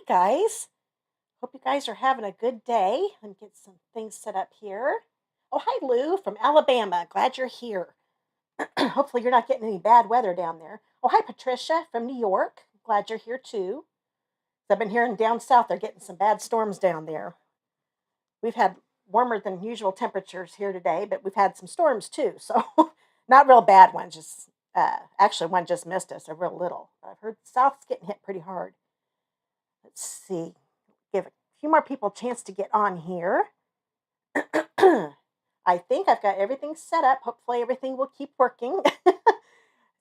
guys. Hope you guys are having a good day. Let me get some things set up here. Oh, hi, Lou from Alabama. Glad you're here. Hopefully, you're not getting any bad weather down there. Oh, hi, Patricia from New York. Glad you're here too. I've been hearing down south they're getting some bad storms down there. We've had warmer than usual temperatures here today, but we've had some storms too. So, not real bad ones. Just actually, one just missed us a real little. I've heard the south's getting hit pretty hard. Let's see. Give a few more people a chance to get on here. I think I've got everything set up. Hopefully everything will keep working.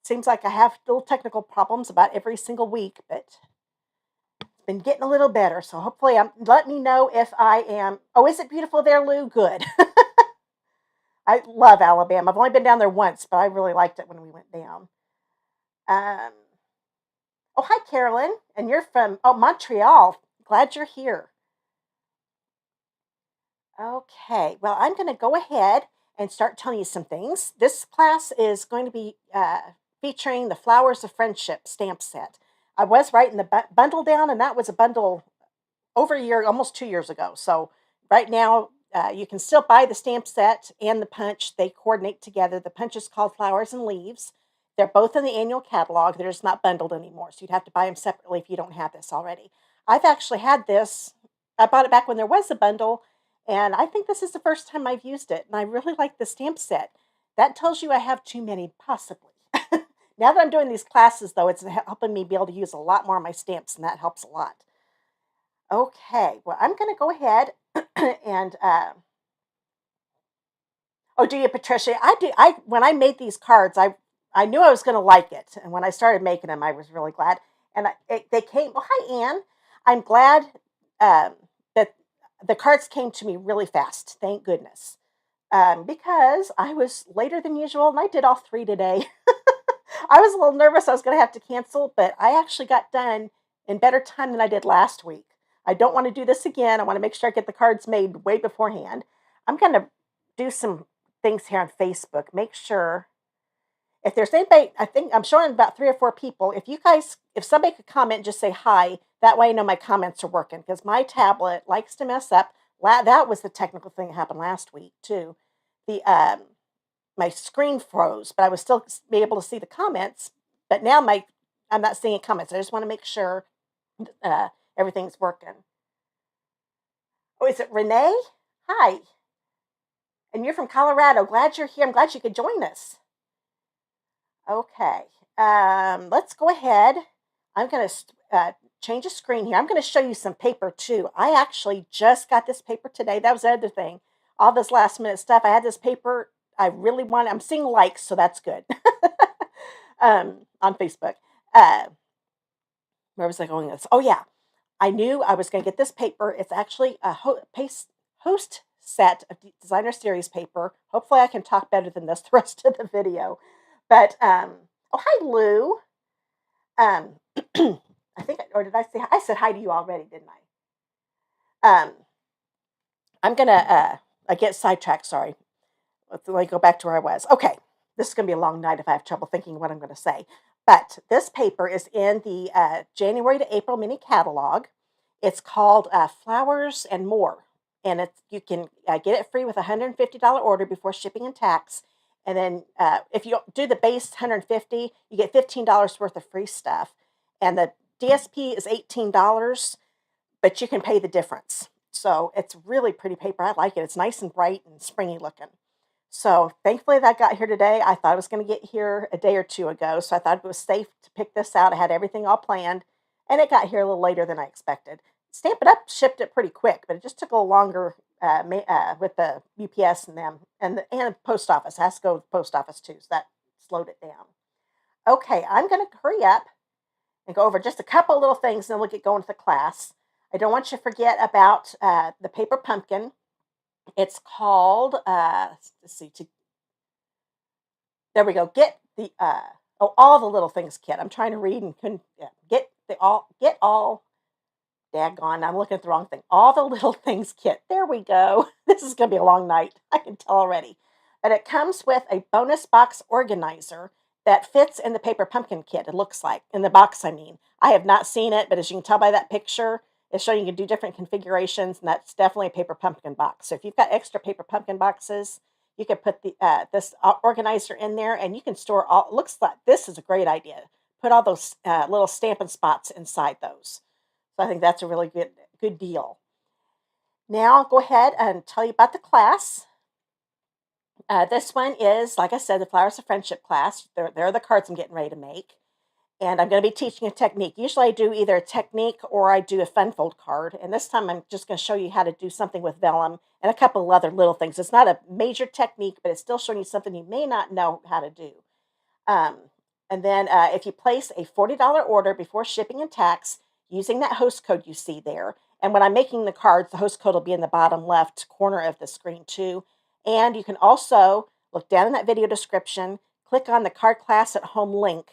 Seems like I have little technical problems about every single week, but it's been getting a little better. So hopefully let me know if I am. Oh, is it beautiful there, Lou? Good. I love Alabama. I've only been down there once, but I really liked it when we went down. Um, oh, hi, Carolyn. And you're from Montreal. Glad you're here. Okay, well, I'm going to go ahead and start telling you some things. This class is going to be featuring the Flowers of Friendship stamp set. I was writing the bundle down, and that was a bundle over a year, almost 2 years ago. So right now, you can still buy the stamp set and the punch. They coordinate together. The punch is called Flowers and Leaves. They're both in the annual catalog. They're just not bundled anymore, so you'd have to buy them separately if you don't have this already. I've actually had this. I bought it back when there was a bundle, and I think this is the first time I've used it, and I really like the stamp set. That tells you I have too many, possibly. Now that I'm doing these classes, though, it's helping me be able to use a lot more of my stamps, and that helps a lot. Okay, well, I'm going to go ahead and, oh, do you, Patricia? When I made these cards, I knew I was going to like it, and when I started making them, I was really glad. And they came, oh, hi, Anne. I'm glad that the cards came to me really fast, thank goodness. Because I was later than usual, and I did all three today. I was a little nervous I was going to have to cancel, but I actually got done in better time than I did last week. I don't want to do this again. I want to make sure I get the cards made way beforehand. I'm going to do some things here on Facebook. Make sure if there's anybody, I think I'm showing about 3 or 4 people. If somebody could comment, just say hi. That way I know my comments are working, because my tablet likes to mess up. That was the technical thing that happened last week too. My screen froze, but I was still be able to see the comments. But now I'm not seeing comments. I just want to make sure everything's working. Oh, is it Renee? Hi. And you're from Colorado. Glad you're here. I'm glad you could join us. Okay. Let's go ahead. I'm going to change a screen here. I'm going to show you some paper too. I actually just got this paper today. That was the other thing. All this last minute stuff. I had this paper. I'm seeing likes, so that's good. On Facebook. Where was I going with this? Oh, yeah. I knew I was going to get this paper. It's actually a host set of designer series paper. Hopefully I can talk better than this the rest of the video. But, oh, hi, Lou. I think, or did I say, I said hi to you already, didn't I? I'm going to, I get sidetracked, sorry. Let me go back to where I was. Okay, this is going to be a long night if I have trouble thinking what I'm going to say. But this paper is in the January to April mini catalog. It's called Flowers and More. And you can get it free with a $150 order before shipping and tax. And then if you do the base $150, you get $15 worth of free stuff. And the DSP is $18, but you can pay the difference. So it's really pretty paper. I like it. It's nice and bright and springy looking. So thankfully that got here today. I thought I was going to get here a day or two ago, so I thought it was safe to pick this out. I had everything all planned, and it got here a little later than I expected. Stampin' Up shipped it pretty quick, but it just took a little longer with the UPS and them, and the post office. It has to go to the post office too, so that slowed it down. Okay, I'm going to hurry up and go over just a couple little things, and then we'll get going to the class. I don't want you to forget about the paper pumpkin. It's called, let's see, there we go. Get the, all the little things kit. I'm trying to read and couldn't get all, daggone, I'm looking at the wrong thing. All the little things kit. There we go. This is going to be a long night. I can tell already. But it comes with a bonus box organizer that fits in the paper pumpkin kit, it looks like. In the box, I mean. I have not seen it, but as you can tell by that picture, It's showing you can do different configurations, and that's definitely a paper pumpkin box. So if you've got extra paper pumpkin boxes, you could put this organizer in there, and you can store all. It looks like this is a great idea. Put all those little Stampin' Spots inside those. So I think that's a really good deal. Now I'll go ahead and tell you about the class. This one is, like I said, the Flowers of Friendship class. They're the cards I'm getting ready to make. And I'm going to be teaching a technique. Usually I do either a technique or I do a fun fold card. And this time I'm just going to show you how to do something with vellum and a couple of other little things. It's not a major technique, but it's still showing you something you may not know how to do. And then if you place a $40 order before shipping and tax using that host code you see there, and when I'm making the cards, the host code will be in the bottom left corner of the screen too. And you can also look down in that video description, click on the card class at home link.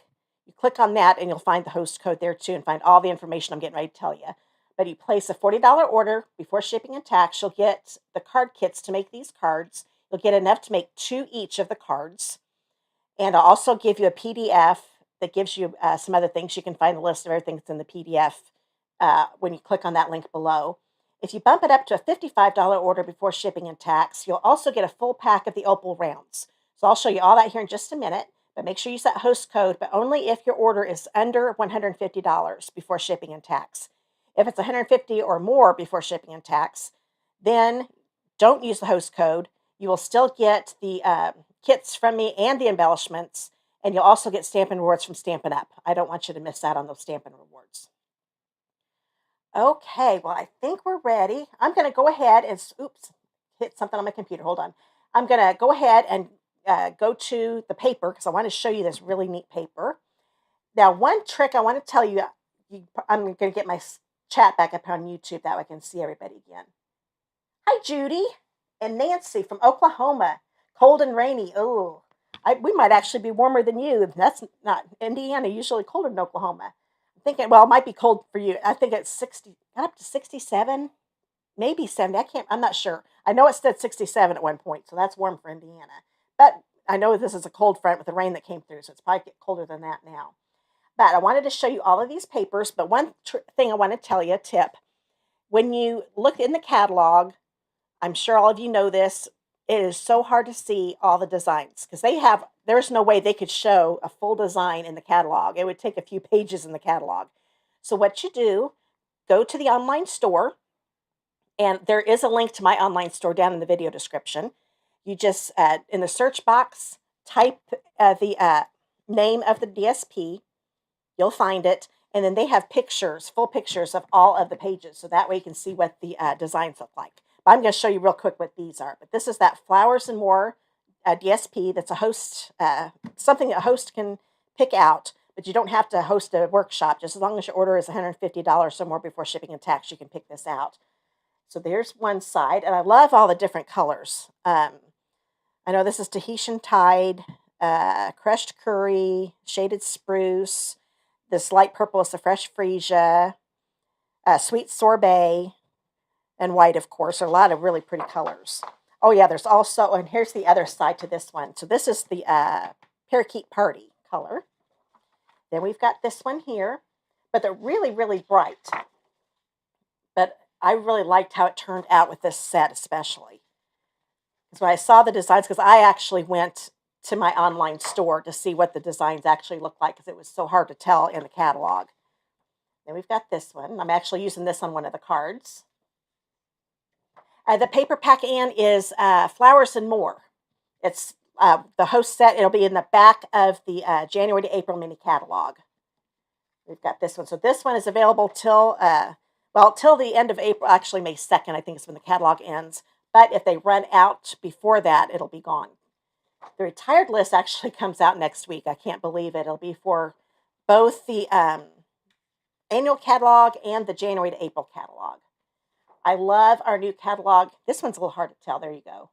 You click on that and you'll find the host code there too and find all the information I'm getting ready to tell you. But you place a $40 order before shipping and tax, you'll get the card kits to make these cards. You'll get enough to make 2 each of the cards. And I'll also give you a PDF that gives you some other things. You can find the list of everything that's in the PDF when you click on that link below. If you bump it up to a $55 order before shipping and tax, you'll also get a full pack of the Opal Rounds. So I'll show you all that here in just a minute. But make sure you use that host code, but only if your order is under $150 before shipping and tax. If it's $150 or more before shipping and tax, then don't use the host code. You will still get the kits from me and the embellishments, and you'll also get Stampin' Rewards from Stampin' Up. I don't want you to miss out on those Stampin' Rewards. Okay, well, I think we're ready. I'm going to go ahead and, hit something on my computer. Hold on. I'm going to go ahead and go to the paper because I want to show you this really neat paper. Now, one trick I want to tell you, I'm going to get my chat back up on YouTube that way I can see everybody again. Hi, Judy and Nancy from Oklahoma. Cold and rainy. Oh, we might actually be warmer than you. That's not Indiana, usually colder than Oklahoma. I'm thinking, well, it might be cold for you. I think it's 60, got up to 67, maybe 70. I'm not sure. I know it said 67 at one point, so that's warm for Indiana. But I know this is a cold front with the rain that came through, so it's probably get colder than that now. But I wanted to show you all of these papers. But one thing I want to tell you, a tip. When you look in the catalog, I'm sure all of you know this, it is so hard to see all the designs because there's no way they could show a full design in the catalog. It would take a few pages in the catalog. So what you do, go to the online store, and there is a link to my online store down in the video description. You just, in the search box, type the name of the DSP. You'll find it. And then they have pictures, full pictures of all of the pages. So that way you can see what the designs look like. But I'm going to show you real quick what these are. But this is that Flowers More DSP. That's a host, something that a host can pick out. But you don't have to host a workshop. Just as long as your order is $150 or more before shipping and tax, you can pick this out. So there's one side. And I love all the different colors. I know this is Tahitian Tide, crushed curry, shaded spruce. This light purple is the fresh freesia, sweet sorbet, and white, of course. There are a lot of really pretty colors. Oh, yeah, there's also, and here's the other side to this one. So this is the Parakeet Party color. Then we've got this one here, but they're really, really bright. But I really liked how it turned out with this set especially. When I saw the designs, because I actually went to my online store to see what the designs actually look like because it was so hard to tell in the catalog. Then we've got this one. I'm actually using this on one of the cards. The paper pack-in is Flowers and More. It's the host set. It'll be in the back of the January to April mini catalog. We've got this one. So this one is available till the end of April. Actually, May 2nd, I think is when the catalog ends. But if they run out before that, it'll be gone. The retired list actually comes out next week. I can't believe it. It'll be for both the annual catalog and the January to April catalog. I love our new catalog. This one's a little hard to tell. There you go.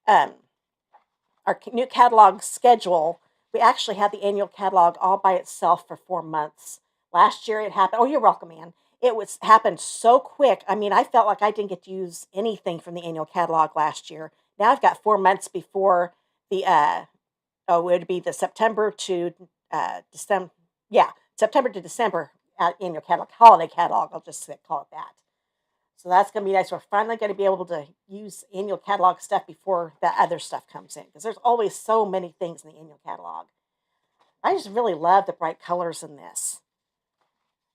Our new catalog schedule, we actually had the annual catalog all by itself for 4 months. Last year it happened. Oh, you're welcome, Ann. It happened so quick. I mean, I felt like I didn't get to use anything from the annual catalog last year. Now I've got 4 months before the, it would be the September to December. Yeah, September to December annual catalog, holiday catalog. I'll just call it that. So that's going to be nice. We're finally going to be able to use annual catalog stuff before the other stuff comes in, because there's always so many things in the annual catalog. I just really love the bright colors in this.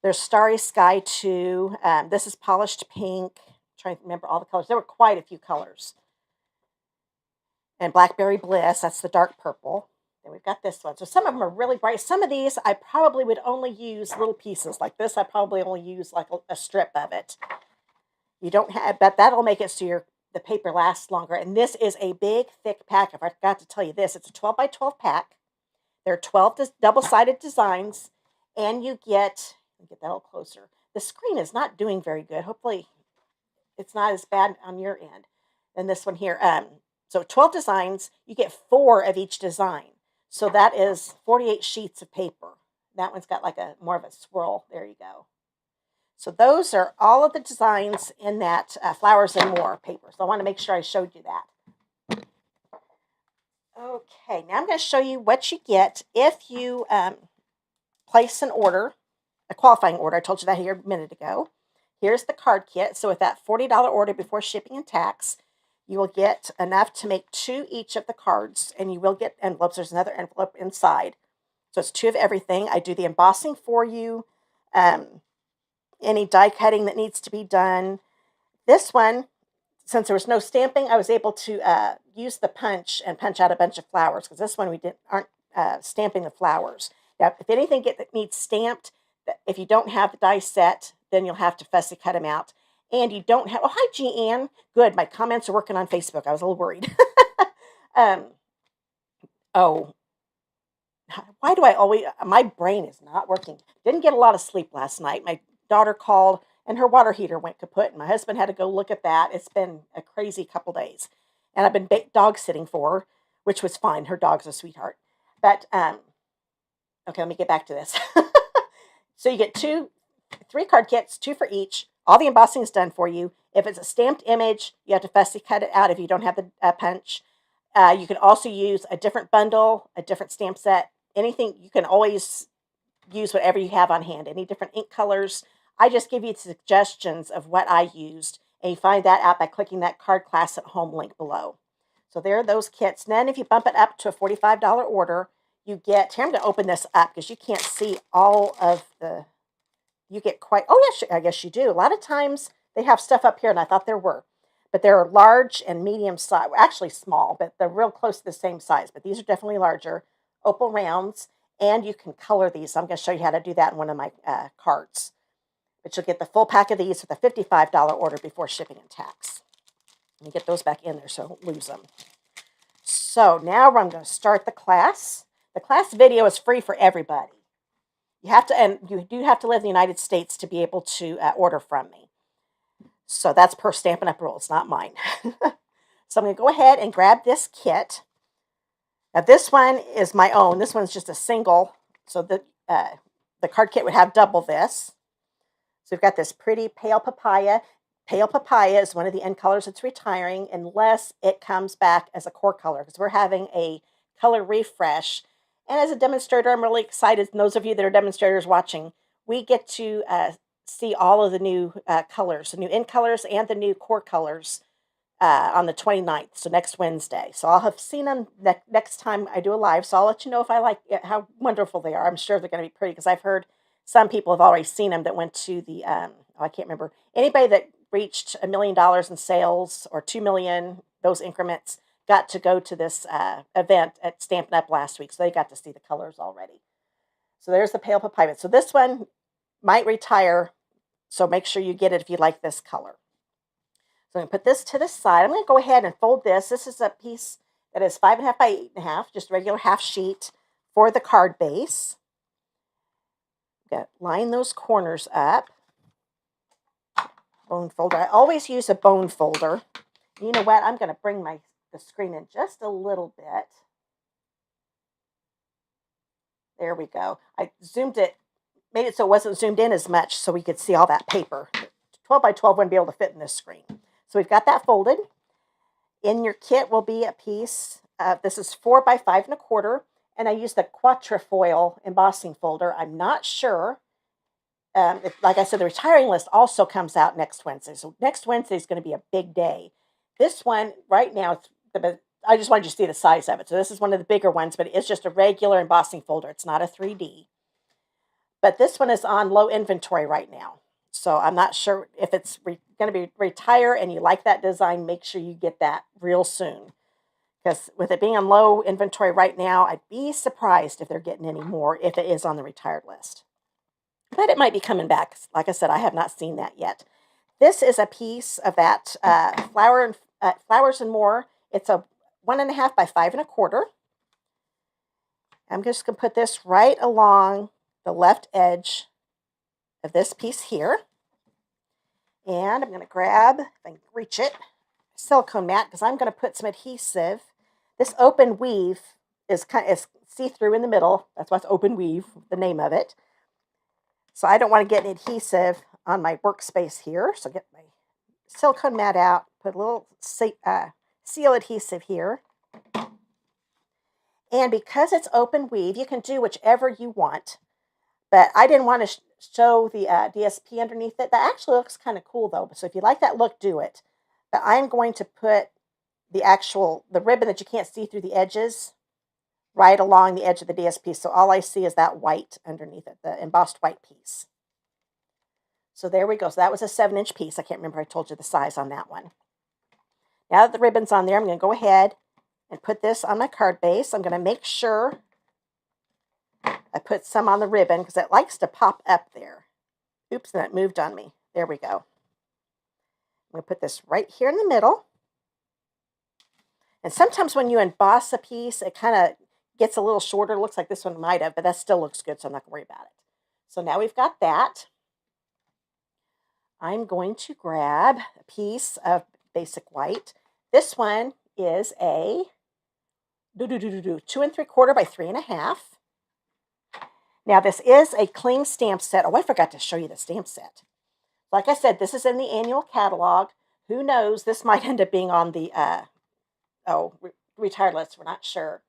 There's Starry Sky too. This is Polished Pink. I'm trying to remember all the colors. There were quite a few colors. And Blackberry Bliss, that's the dark purple. And we've got this one. So some of them are really bright. Some of these I probably would only use little pieces. Like this, I probably only use like a strip of it. You don't have, but that'll make it so the paper lasts longer. And this is a big, thick pack. I forgot to tell you this. It's a 12 by 12 pack. There are 12 double-sided designs. And you get that a little closer. The screen is not doing very good. Hopefully it's not as bad on your end. And this one here. So 12 designs. You get 4 of each design. So that is 48 sheets of paper. That one's got like more of a swirl. There you go. So those are all of the designs in that Flowers and More paper. So I want to make sure I showed you that. Okay, now I'm going to show you what you get if you place an order, a qualifying order. I told you that here a minute ago. Here's the card kit. So with that $40 order before shipping and tax, you will get enough to make 2 each of the cards, and you will get envelopes. There's another envelope inside. So it's 2 of everything. I do the embossing for you, any die cutting that needs to be done. This one, since there was no stamping, I was able to use the punch and punch out a bunch of flowers, because this one we aren't stamping the flowers. Now, if anything that needs stamped, if you don't have the die set, then you'll have to fussy cut them out. And you don't have, oh, hi, Jeanne. Good, my comments are working on Facebook. I was a little worried. Oh, why do I always, my brain is not working. Didn't get a lot of sleep last night. My daughter called and her water heater went kaput, and my husband had to go look at that. It's been a crazy couple days. And I've been dog sitting for her, which was fine. Her dog's a sweetheart. But, okay, let me get back to this. So you get 3 card kits, 2 for each. All the embossing is done for you. If it's a stamped image, you have to fussy cut it out if you don't have the punch. You can also use a different bundle, a different stamp set, anything. You can always use whatever you have on hand, any different ink colors. I just give you suggestions of what I used, and you find that out by clicking that Card Class at Home link below. So there are those kits. And then if you bump it up to a $45 order, you get, here I'm going to open this up because you can't see all of the, you get quite, oh yes, I guess you do. A lot of times they have stuff up here, and I thought there were. But they're large and medium size, actually small, but they're real close to the same size. But these are definitely larger. Opal Rounds, and you can color these. So I'm going to show you how to do that in one of my cards. But you'll get the full pack of these with a $55 order before shipping and tax. Let me get those back in there so I don't lose them. So now I'm going to start the class. The class video is free for everybody. You have to, and you do have to live in the United States to be able to order from me. So that's per Stampin' Up rules, not mine. So I'm going to go ahead and grab this kit. Now this one is my own. This one's just a single. So the card kit would have double this. So we've got this pretty Pale Papaya. Pale Papaya is one of the end colors that's retiring unless it comes back as a core color, because we're having a color refresh. And as a demonstrator, I'm really excited. And those of you that are demonstrators watching, we get to see all of the new colors, the new end colors and the new core colors on the 29th, so next Wednesday. So I'll have seen them next time I do a live, so I'll let you know if I like it, how wonderful they are. I'm sure they're going to be pretty, because I've heard some people have already seen them that went to the, I can't remember, anybody that reached $1 million in sales or 2 million, those increments, got to go to this event at Stampin' Up last week, so they got to see the colors already. So there's the Pale Papaya. So this one might retire, so make sure you get it if you like this color. So I'm going to put this to the side. I'm going to go ahead and fold this. This is a piece that is 5.5 by 8.5, just a regular half sheet for the card base. Line those corners up. Bone folder. I always use a bone folder. You know what? I'm going to bring the screen in just a little bit. There we go. I zoomed it, made it so it wasn't zoomed in as much so we could see all that paper. 12 by 12 wouldn't be able to fit in this screen. So we've got that folded. In your kit will be a piece. This is 4 by 5.25, and I use the Quatrefoil embossing folder. I'm not sure like I said, the retiring list also comes out next Wednesday. So next Wednesday is going to be a big day. This one right now, I just wanted you to see the size of it. So this is one of the bigger ones, but it's just a regular embossing folder. It's not a 3D. But this one is on low inventory right now. So I'm not sure if it's going to be retire and you like that design, make sure you get that real soon. Because with it being on low inventory right now, I'd be surprised if they're getting any more if it is on the retired list. But it might be coming back. Like I said, I have not seen that yet. This is a piece of that Flowers and More. It's a 1.5 by 5.25. I'm just going to put this right along the left edge of this piece here. And I'm going to grab, if I can reach it, silicone mat, because I'm going to put some adhesive. This open weave is see-through in the middle. That's why it's open weave, the name of it. So I don't want to get an adhesive on my workspace here. So get my silicone mat out, put a little seal adhesive here. And because it's open weave, you can do whichever you want. But I didn't want to show the DSP underneath it. That actually looks kind of cool, though. So if you like that look, do it. But I'm going to put the ribbon that you can't see through the edges right along the edge of the DSP. So all I see is that white underneath it, the embossed white piece. So there we go. So that was a 7-inch piece. I can't remember if I told you the size on that one. Now that the ribbon's on there, I'm going to go ahead and put this on my card base. I'm going to make sure I put some on the ribbon because it likes to pop up there. Oops, and it moved on me. There we go. I'm going to put this right here in the middle. And sometimes when you emboss a piece, it kind of gets a little shorter. Looks like this one might have, but that still looks good, so I'm not going to worry about it. So now we've got that. I'm going to grab a piece of basic white. This one is a 2 3/4 by 3.5. Now this is a clean stamp set. Oh, I forgot to show you the stamp set. Like I said, this is in the annual catalog. Who knows? This might end up being on the retired list. We're not sure.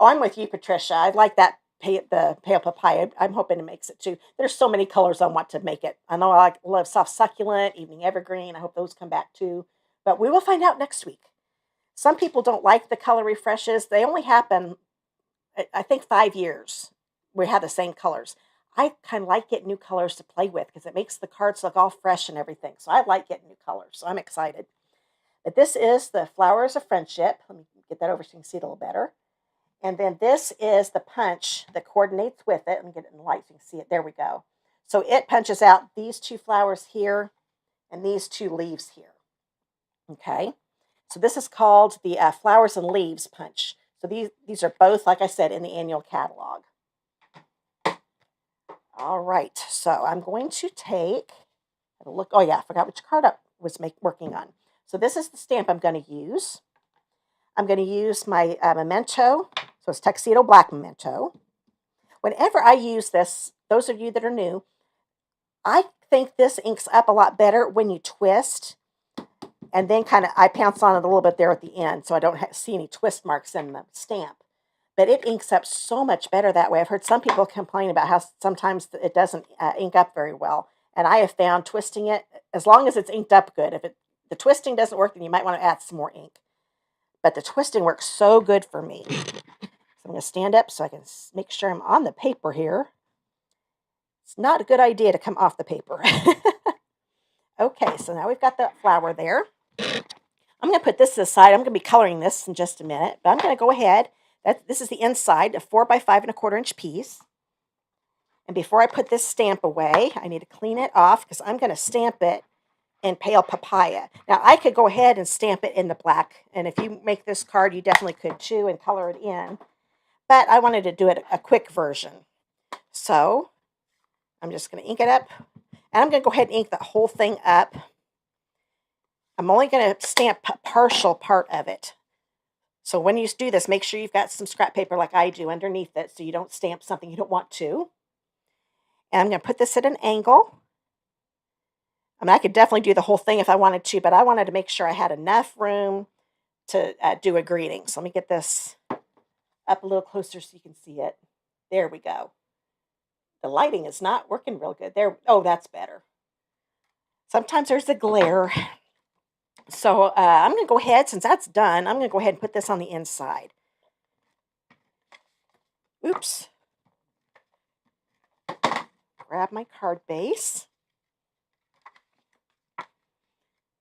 Oh, I'm with you, Patricia. I like that the pale papaya. I'm hoping it makes it too. There's so many colors I want to make it. I know I love soft succulent, evening evergreen. I hope those come back too. But we will find out next week. Some people don't like the color refreshes. They only happen, I think, 5 years. We have the same colors. I kind of like getting new colors to play with because it makes the cards look all fresh and everything. So I like getting new colors. So I'm excited. But this is the Flowers of Friendship. Let me get that over so you can see it a little better. And then this is the punch that coordinates with it. Let me get it in the light so you can see it. There we go. So it punches out these 2 flowers here and these 2 leaves here. Okay. So this is called the Flowers and Leaves punch. So these are both, like I said, in the annual catalog. All right. So I'm going to take a look. Oh, yeah. I forgot which card I was working on. So this is the stamp I'm going to use. I'm going to use my memento. So it's Tuxedo Black Memento. Whenever I use this, those of you that are new, I think this inks up a lot better when you twist. And then I pounce on it a little bit there at the end so I don't see any twist marks in the stamp. But it inks up so much better that way. I've heard some people complain about how sometimes it doesn't ink up very well. And I have found twisting it, as long as it's inked up good. If the twisting doesn't work, then you might want to add some more ink. But the twisting works so good for me. So I'm going to stand up so I can make sure I'm on the paper here. It's not a good idea to come off the paper. Okay, so now we've got the flower there. I'm going to put this to the side. I'm going to be coloring this in just a minute. But I'm going to go ahead. This is the inside, a 4 by 5.25 inch piece. And before I put this stamp away, I need to clean it off because I'm going to stamp it in pale papaya. Now, I could go ahead and stamp it in the black. And if you make this card, you definitely could too and color it in. But I wanted to do it a quick version. So I'm just going to ink it up. And I'm going to go ahead and ink the whole thing up. I'm only going to stamp a partial part of it. So when you do this, make sure you've got some scrap paper like I do underneath it so you don't stamp something you don't want to. And I'm going to put this at an angle. I mean, I could definitely do the whole thing if I wanted to, but I wanted to make sure I had enough room to do a greeting. So let me get this up a little closer so you can see it. There we go. The lighting is not working real good there. Oh, that's better. Sometimes there's a glare. So I'm going to go ahead, since that's done, I'm going to go ahead and put this on the inside. Oops. Grab my card base.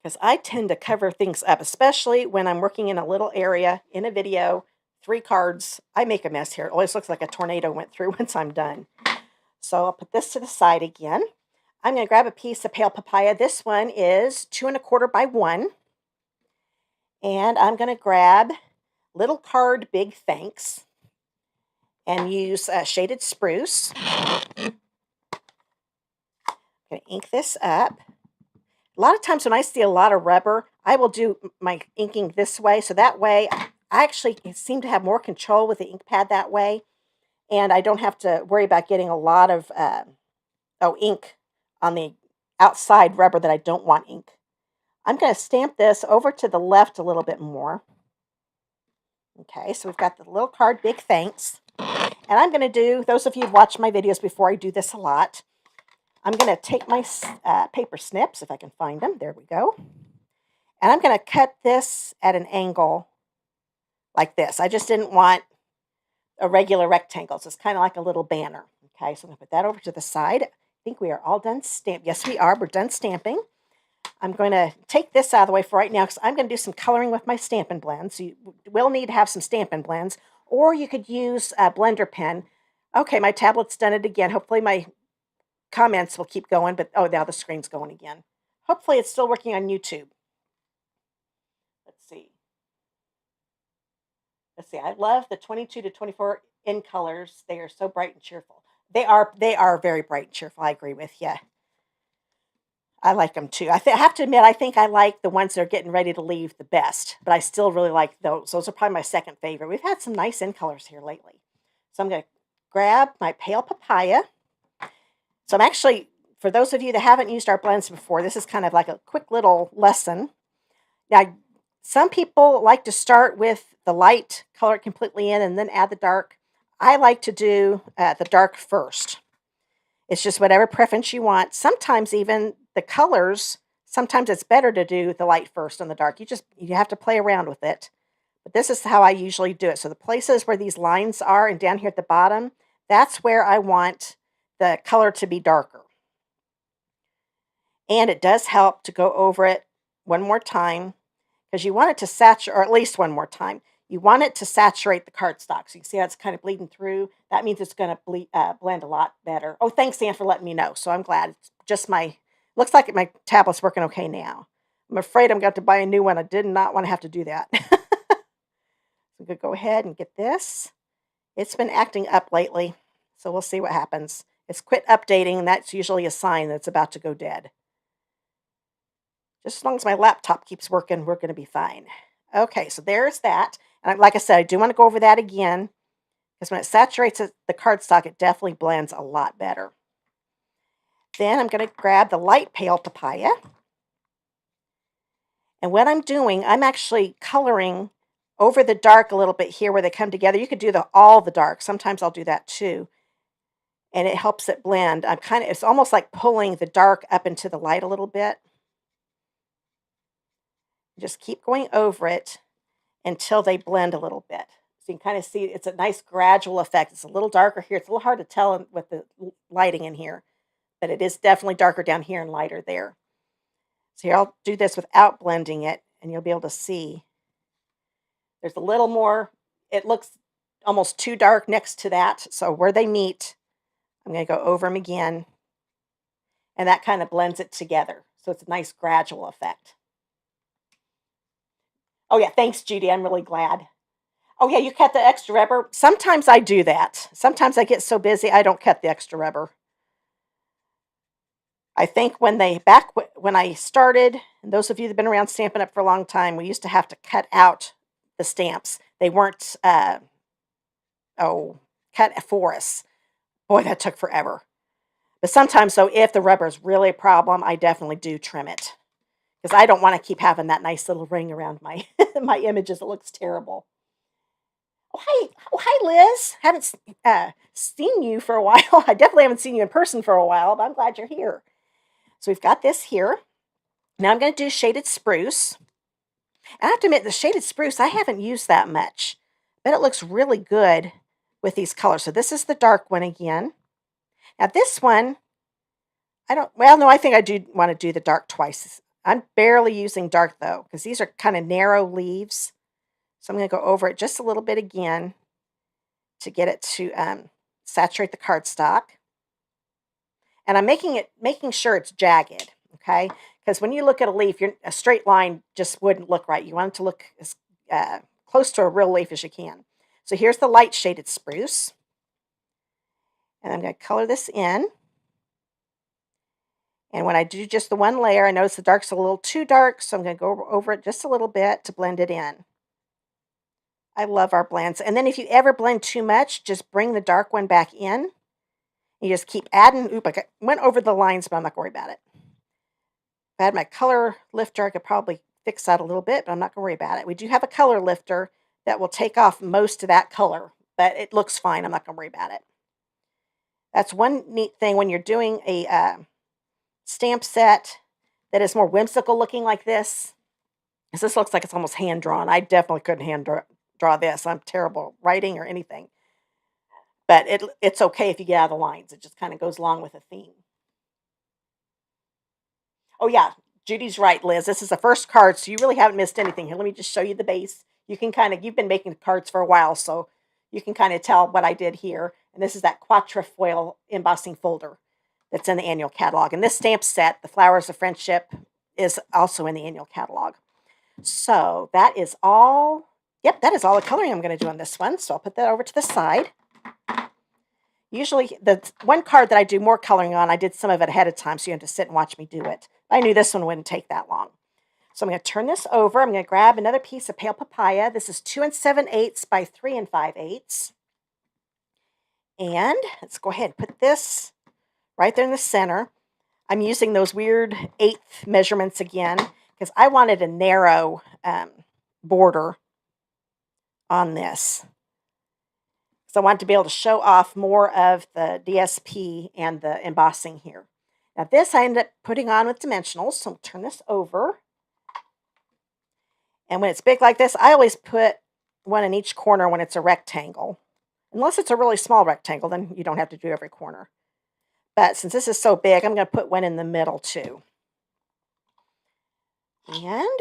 Because I tend to cover things up, especially when I'm working in a little area in a video, 3 cards. I make a mess here. It always looks like a tornado went through once I'm done. So I'll put this to the side again. I'm going to grab a piece of pale papaya. This one is 2 1/4 by 1. And I'm going to grab little card big thanks and use shaded spruce. I'm going to ink this up. A lot of times when I see a lot of rubber, I will do my inking this way. So that way, I actually seem to have more control with the ink pad that way. And I don't have to worry about getting a lot of ink on the outside rubber that I don't want ink. I'm going to stamp this over to the left a little bit more. Okay, so we've got the little card, big thanks. And I'm going to do, those of you who've watched my videos before, I do this a lot. I'm going to take my paper snips, if I can find them. There we go. And I'm going to cut this at an angle like this. I just didn't want a regular rectangle, so it's kind of like a little banner. Okay, so I'm going to put that over to the side. I think we are all done stamping. Yes, we are. We're done stamping. I'm going to take this out of the way for right now because I'm going to do some coloring with my Stampin' Blends. So you will need to have some Stampin' Blends, or you could use a blender pen. Okay, my tablet's done it again. Hopefully my comments will keep going, but oh, now the screen's going again. Hopefully it's still working on YouTube. Let's see. I love the 22 to 24 in colors. They are so bright and cheerful. They are very bright and cheerful. I agree with you. I like them too. I have to admit, I think I like the ones that are getting ready to leave the best, but I still really like those. Those are probably my second favorite. We've had some nice in colors here lately. So I'm going to grab my pale papaya. So I'm actually, for those of you that haven't used our blends before, this is kind of like a quick little lesson. Now, some people like to start with the light, color it completely in, and then add the dark. I like to do the dark first. It's just whatever preference you want. Sometimes even the colors, sometimes it's better to do the light first and the dark. You have to play around with it. But this is how I usually do it. So the places where these lines are and down here at the bottom, that's where I want the color to be darker. And it does help to go over it one more time because you want it to saturate, or at least one more time. You want it to saturate the cardstock. So you can see how it's kind of bleeding through. That means it's going to blend a lot better. Oh, thanks, Ann, for letting me know. So I'm glad. It's just looks like my tablet's working okay now. I'm afraid I'm going to have to buy a new one. I did not want to have to do that. I'm going to go ahead and get this. It's been acting up lately, so we'll see what happens. It's quit updating, and that's usually a sign that it's about to go dead. Just as long as my laptop keeps working, we're going to be fine. Okay, so there's that. And like I said, I do want to go over that again because when it saturates the cardstock, it definitely blends a lot better. Then I'm going to grab the light pale papaya. And what I'm doing, I'm actually coloring over the dark a little bit here where they come together. You could do all the dark. Sometimes I'll do that too. And it helps it blend. It's almost like pulling the dark up into the light a little bit. Just keep going over it until they blend a little bit. So you can kind of see it's a nice gradual effect. It's a little darker here. It's a little hard to tell with the lighting in here, but it is definitely darker down here and lighter there. So here, I'll do this without blending it, and you'll be able to see there's a little more. It looks almost too dark next to that. So where they meet, I'm going to go over them again, and that kind of blends it together. So it's a nice gradual effect. Oh, yeah, thanks, Judy. I'm really glad. Oh, yeah, you cut the extra rubber. Sometimes I do that. Sometimes I get so busy, I don't cut the extra rubber. I think when I started, and those of you that have been around Stampin' Up! For a long time, we used to have to cut out the stamps. They weren't, cut for us. Boy, that took forever. But sometimes, though, if the rubber is really a problem, I definitely do trim it. Because I don't want to keep having that nice little ring around my, my images. It looks terrible. Oh, hi, Liz. Haven't seen you for a while. I definitely haven't seen you in person for a while, but I'm glad you're here. So we've got this here. Now I'm going to do shaded spruce. I have to admit, the shaded spruce, I haven't used that much, but it looks really good with these colors. So this is the dark one again. Now this one, no, I think I do want to do the dark twice. I'm barely using dark though, because these are kind of narrow leaves. So I'm going to go over it just a little bit again to get it to saturate the cardstock. And I'm making sure it's jagged, okay? Because when you look at a leaf, a straight line just wouldn't look right. You want it to look as close to a real leaf as you can. So here's the light shaded spruce. And I'm going to color this in. And when I do just the one layer, I notice the dark's a little too dark, so I'm going to go over it just a little bit to blend it in. I love our blends. And then if you ever blend too much, just bring the dark one back in. You just keep adding. Oop, I went over the lines, but I'm not going to worry about it. If I had my color lifter, I could probably fix that a little bit, but I'm not going to worry about it. We do have a color lifter that will take off most of that color, but it looks fine. I'm not going to worry about it. That's one neat thing when you're doing a stamp set that is more whimsical looking like this. Because this looks like it's almost hand-drawn. I definitely couldn't hand-draw this. I'm terrible at writing or anything. But it's okay if you get out of the lines. It just kind of goes along with the theme. Oh, yeah. Judy's right, Liz. This is the first card, so you really haven't missed anything. Here, let me just show you the base. You've been making cards for a while, so you can kind of tell what I did here. And this is that quatrefoil embossing folder that's in the annual catalog. And this stamp set, the Flowers of Friendship, is also in the annual catalog. So that is all. Yep, that is all the coloring I'm going to do on this one. So I'll put that over to the side. Usually the one card that I do more coloring on, I did some of it ahead of time, so you have to sit and watch me do it. I knew this one wouldn't take that long. So I'm going to turn this over. I'm going to grab another piece of pale papaya. This is 2 7/8 by 3 5/8. And let's go ahead and put this right there in the center. I'm using those weird 1/8 measurements again because I wanted a narrow border on this. So I wanted to be able to show off more of the DSP and the embossing here. Now this I ended up putting on with dimensionals, so I'll turn this over. And when it's big like this, I always put one in each corner when it's a rectangle. Unless it's a really small rectangle, then you don't have to do every corner. But since this is so big, I'm going to put one in the middle too. And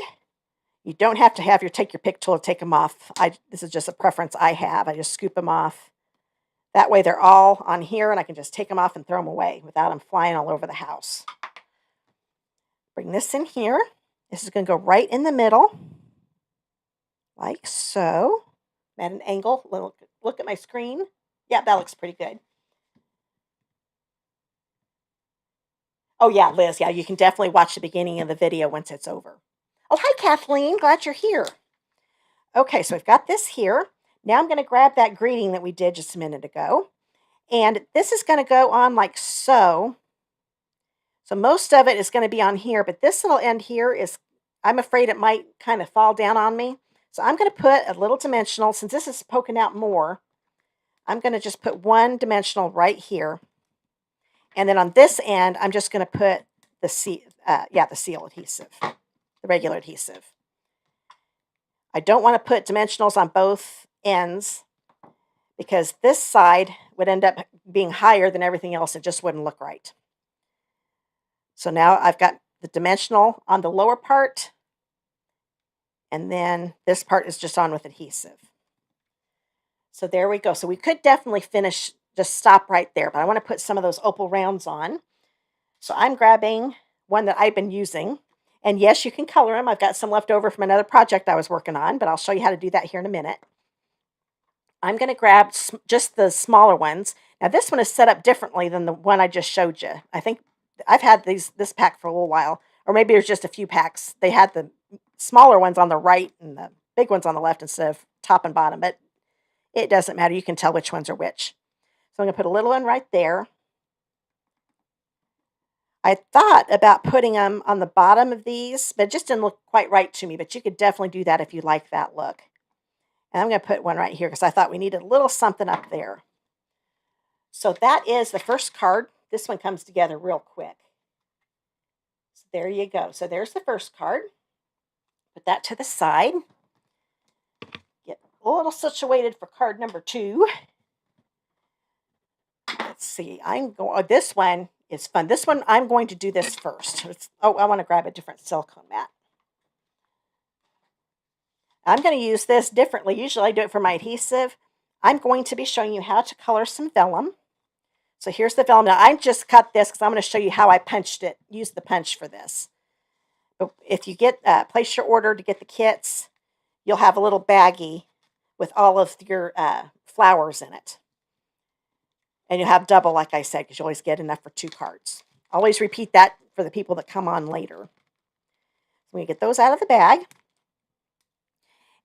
you don't have to take your pick tool to take them off. This is just a preference I have. I just scoop them off. That way they're all on here, and I can just take them off and throw them away without them flying all over the house. Bring this in here. This is going to go right in the middle, like so. I'm at an angle. Look at my screen. Yeah, that looks pretty good. Oh, yeah, Liz. Yeah, you can definitely watch the beginning of the video once it's over. Oh, hi, Kathleen. Glad you're here. Okay, so we've got this here. Now I'm going to grab that greeting that we did just a minute ago. And this is going to go on like so. So most of it is going to be on here, but this little end here I'm afraid it might kind of fall down on me. So I'm going to put a little dimensional. Since this is poking out more, I'm going to just put one dimensional right here. And then on this end, I'm just going to put the seal adhesive, the regular adhesive. I don't want to put dimensionals on both ends because this side would end up being higher than everything else. It just wouldn't look right. So now I've got the dimensional on the lower part, and then this part is just on with adhesive. So there we go. So we could definitely just stop right there, but I want to put some of those Opal Rounds on. So I'm grabbing one that I've been using. And yes, you can color them. I've got some left over from another project I was working on, but I'll show you how to do that here in a minute. I'm going to grab just the smaller ones. Now this one is set up differently than the one I just showed you. I think I've had this pack for a little while, or maybe there's just a few packs. They had the smaller ones on the right and the big ones on the left instead of top and bottom, but it doesn't matter. You can tell which ones are which. So I'm going to put a little one right there. I thought about putting them on the bottom of these, but it just didn't look quite right to me, but you could definitely do that if you like that look. And I'm going to put one right here because I thought we needed a little something up there. So that is the first card. This one comes together real quick. So there you go. So there's the first card. Put that to the side. Get a little situated for card number 2. Let's see. This one is fun. This one, I'm going to do this first. I want to grab a different silicone mat. I'm going to use this differently. Usually I do it for my adhesive. I'm going to be showing you how to color some vellum. So here's the vellum. Now I just cut this because I'm going to show you how I punched it. Use the punch for this. But if you place your order to get the kits, you'll have a little baggie with all of your flowers in it. And you'll have double, like I said, because you always get enough for 2 cards. Always repeat that for the people that come on later. So we get those out of the bag.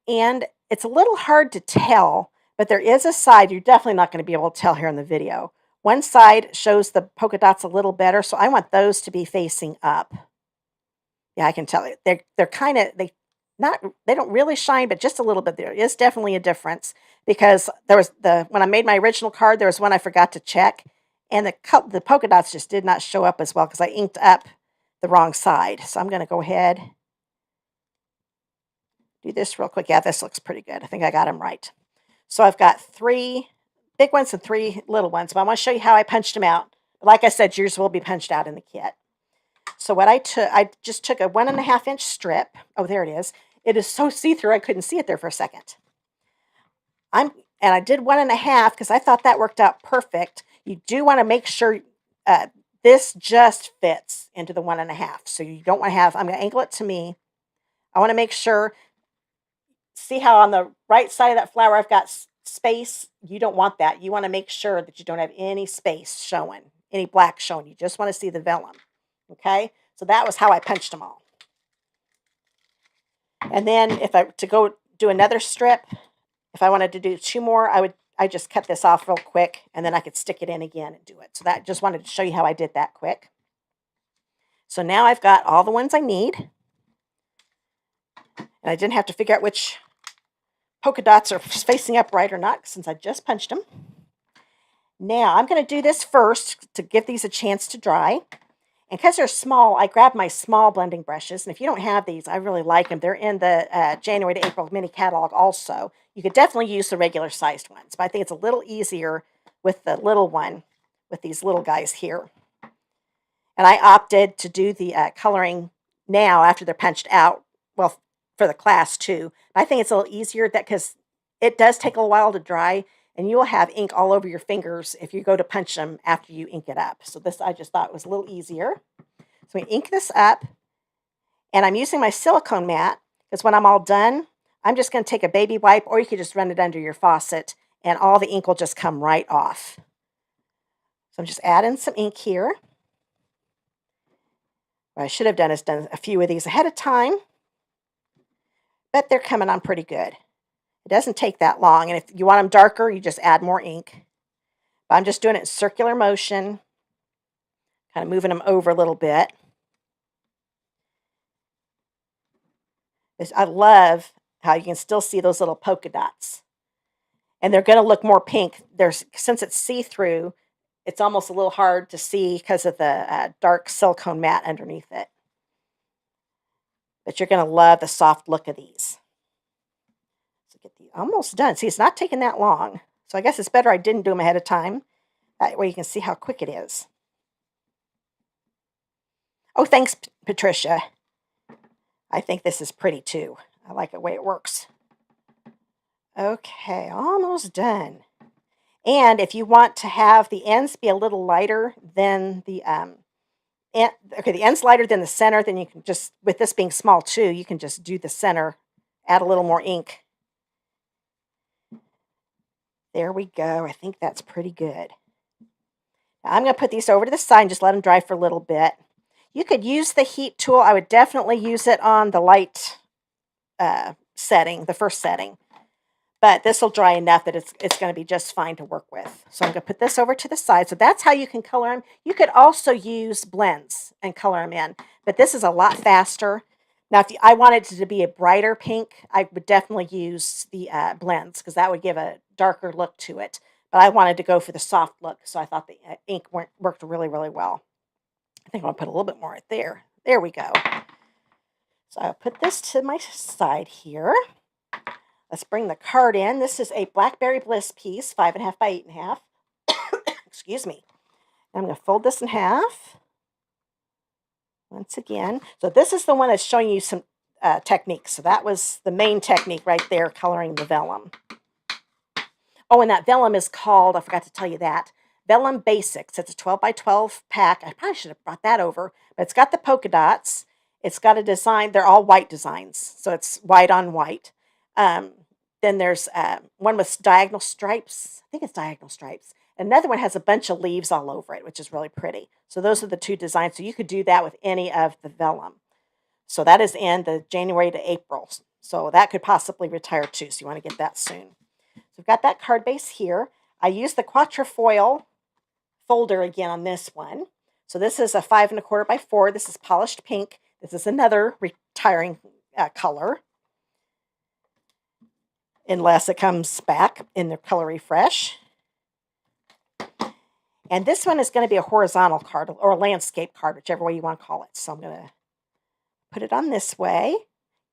And it's a little hard to tell, but there is a side you're definitely not going to be able to tell here in the video. One side shows the polka dots a little better, so I want those to be facing up. Yeah, I can tell it. They're kind of they don't really shine, but just a little bit. There is definitely a difference because there was when I made my original card, there was one I forgot to check, and the polka dots just did not show up as well because I inked up the wrong side. So I'm going to go ahead. Do this real quick. Yeah, this looks pretty good. I think I got them right. So I've got 3 big ones and 3 little ones, but I want to show you how I punched them out. Like I said, yours will be punched out in the kit. So what I just took a 1.5-inch strip. Oh, there it is. It is so see-through I couldn't see it there for a second. And I did 1.5 because I thought that worked out perfect. You do want to make sure this just fits into the 1.5. So you don't want to have, I'm going to angle it to me. I want to make sure. See how on the right side of that flower I've got space? You don't want that. You want to make sure that you don't have any space showing, any black showing. You just want to see the vellum. Okay? So that was how I punched them all. And then if I to go do another strip, if I wanted to do 2 more, I just cut this off real quick and then I could stick it in again and do it. So that just wanted to show you how I did that quick. So now I've got all the ones I need. And I didn't have to figure out which polka dots are facing upright or not since I just punched them. Now I'm going to do this first to give these a chance to dry. And because they're small, I grabbed my small blending brushes. And if you don't have these, I really like them. They're in the January to April mini catalog also. You could definitely use the regular sized ones, but I think it's a little easier with the little one, with these little guys here. And I opted to do the coloring now after they're punched out. Well, for the class too. I think it's a little easier because it does take a while to dry and you will have ink all over your fingers if you go to punch them after you ink it up. So this I just thought was a little easier. So we ink this up and I'm using my silicone mat because when I'm all done, I'm just going to take a baby wipe or you could just run it under your faucet and all the ink will just come right off. So I'm just adding some ink here. What I should have done is done a few of these ahead of time. But they're coming on pretty good. It doesn't take that long. And if you want them darker, you just add more ink. But I'm just doing it in circular motion, kind of moving them over a little bit. I love how you can still see those little polka dots. And they're going to look more pink. Since it's see-through, it's almost a little hard to see because of the dark silicone mat underneath it. But you're going to love the soft look of these. So get these almost done. See, it's not taking that long. So I guess it's better I didn't do them ahead of time. That way you can see how quick it is. Oh, thanks, Patricia. I think this is pretty too. I like the way it works. Okay, almost done. And if you want to have the ends be a little lighter than the the end's lighter than the center, then you can just, with this being small too, you can just do the center, add a little more ink. There we go. I think that's pretty good. Now I'm going to put these over to the side and just let them dry for a little bit. You could use the heat tool. I would definitely use it on the light setting, the first setting. But this will dry enough that it's going to be just fine to work with. So I'm going to put this over to the side. So that's how you can color them. You could also use blends and color them in. But this is a lot faster. Now, if I wanted it to be a brighter pink, I would definitely use the blends because that would give a darker look to it. But I wanted to go for the soft look, so I thought the ink worked really, really well. I think I'll put a little bit more right there. There we go. So I'll put this to my side here. Let's bring the card in. This is a Blackberry Bliss piece, 5.5 by 8.5. Excuse me. I'm going to fold this in half. Once again. So this is the one that's showing you some techniques. So that was the main technique right there, coloring the vellum. Oh, and that vellum is called, I forgot to tell you that, Vellum Basics. It's a 12 by 12 pack. I probably should have brought that over. But it's got the polka dots. It's got a design. They're all white designs. So it's white on white. Then there's one with diagonal stripes. I think it's diagonal stripes. Another one has a bunch of leaves all over it, which is really pretty. So those are the two designs. So you could do that with any of the vellum. So that is in the January to April. So that could possibly retire too. So you want to get that soon. So we've got that card base here. I used the Quatrefoil folder again on this one. So this is a 5 1/4 by 4. This is polished pink. This is another retiring color. Unless it comes back in the color refresh. And this one is going to be a horizontal card or a landscape card, whichever way you want to call it. So I'm going to put it on this way.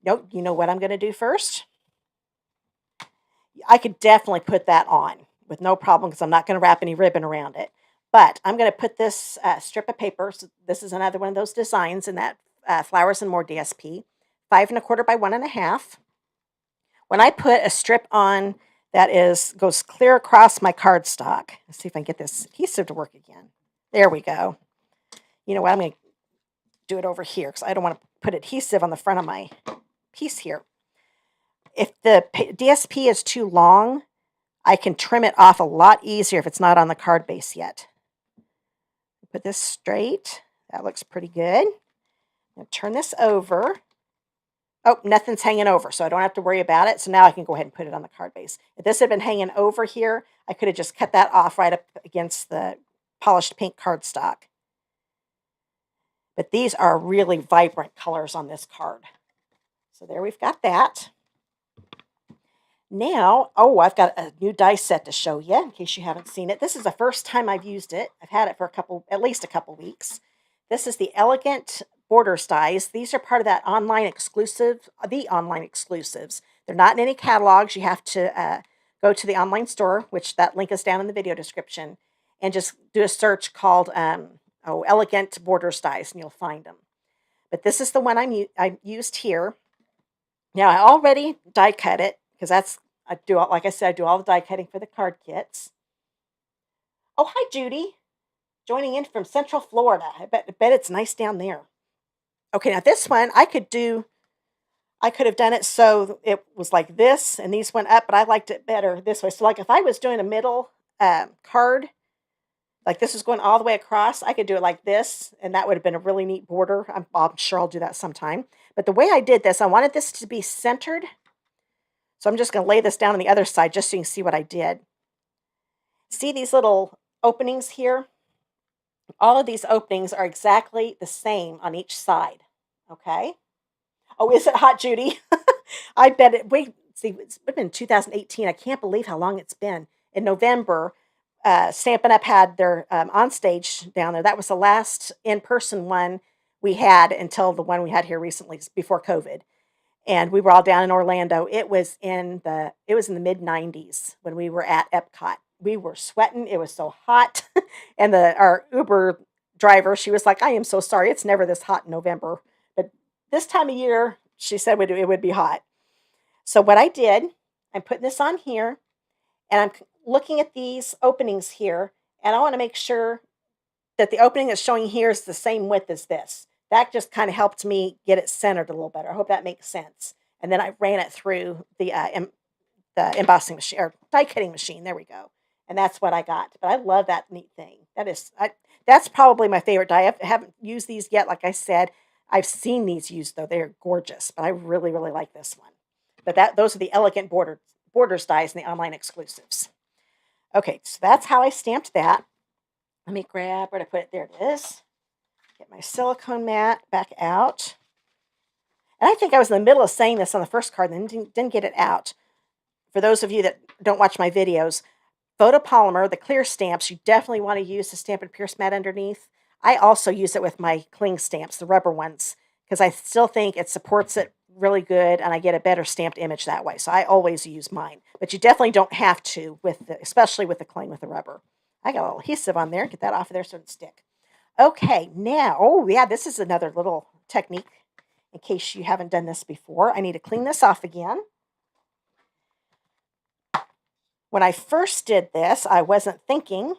Nope, you know what I'm going to do first? I could definitely put that on with no problem because I'm not going to wrap any ribbon around it. But I'm going to put this strip of paper. So this is another one of those designs in that Flowers More DSP, 5 1/4 by 1.5. When I put a strip on that goes clear across my cardstock, let's see if I can get this adhesive to work again. There we go. You know what? I'm going to do it over here because I don't want to put adhesive on the front of my piece here. If the DSP is too long, I can trim it off a lot easier if it's not on the card base yet. Put this straight. That looks pretty good. Now turn this over. Oh, nothing's hanging over, so I don't have to worry about it. So now I can go ahead and put it on the card base. If this had been hanging over here, I could have just cut that off right up against the polished pink cardstock. But these are really vibrant colors on this card. So there we've got that. Now, oh, I've got a new die set to show you in case you haven't seen it. This is the first time I've used it. I've had it for at least a couple weeks. This is the Elegant Borders dies. These are part of that online exclusive, the online exclusives. They're not in any catalogs. You have to go to the online store, which that link is down in the video description, and just do a search called Elegant Borders dies, and you'll find them. But this is the one I used here. Now, I already die cut it because like I said, I do all the die cutting for the card kits. Oh, hi, Judy. Joining in from Central Florida. I bet it's nice down there. Okay, now this one, I could have done it so it was like this, and these went up, but I liked it better this way. So like if I was doing a middle card, like this is going all the way across, I could do it like this, and that would have been a really neat border. I'm sure I'll do that sometime. But the way I did this, I wanted this to be centered. So I'm just going to lay this down on the other side just so you can see what I did. See these little openings here? All of these openings are exactly the same on each side. Okay? Oh, is it hot, Judy? I bet it. It's been 2018. I can't believe how long it's been. In November, Stampin' Up had their onstage down there. That was the last in-person one we had until the one we had here recently, before COVID. And we were all down in Orlando. It was in the mid 90s when we were at Epcot. We were sweating. It was so hot. And our Uber driver, she was like, I am so sorry. It's never this hot in November. But this time of year, she said it would be hot. So what I did, I'm putting this on here, and I'm looking at these openings here, and I want to make sure that the opening that's showing here is the same width as this. That just kind of helped me get it centered a little better. I hope that makes sense. And then I ran it through the embossing machine, or die cutting machine. There we go. And that's what I got. But I love that neat thing. That's probably my favorite die. I haven't used these yet. Like I said, I've seen these used, though. They're gorgeous. But I really, really like this one. But those are the Elegant Borders dies and the online exclusives. Okay, so that's how I stamped that. Let me grab where to put it. There it is. Get my silicone mat back out. And I think I was in the middle of saying this on the first card and didn't get it out. For those of you that don't watch my videos, photopolymer, the clear stamps, you definitely want to use the Stampin' Pierce mat underneath. I also use it with my cling stamps, the rubber ones, because I still think it supports it really good and I get a better stamped image that way. So I always use mine. But you definitely don't have to, especially with the cling with the rubber. I got a little adhesive on there. Get that off of there so it doesn't stick. Okay, now, oh yeah, this is another little technique in case you haven't done this before. I need to clean this off again. When I first did this, I wasn't thinking.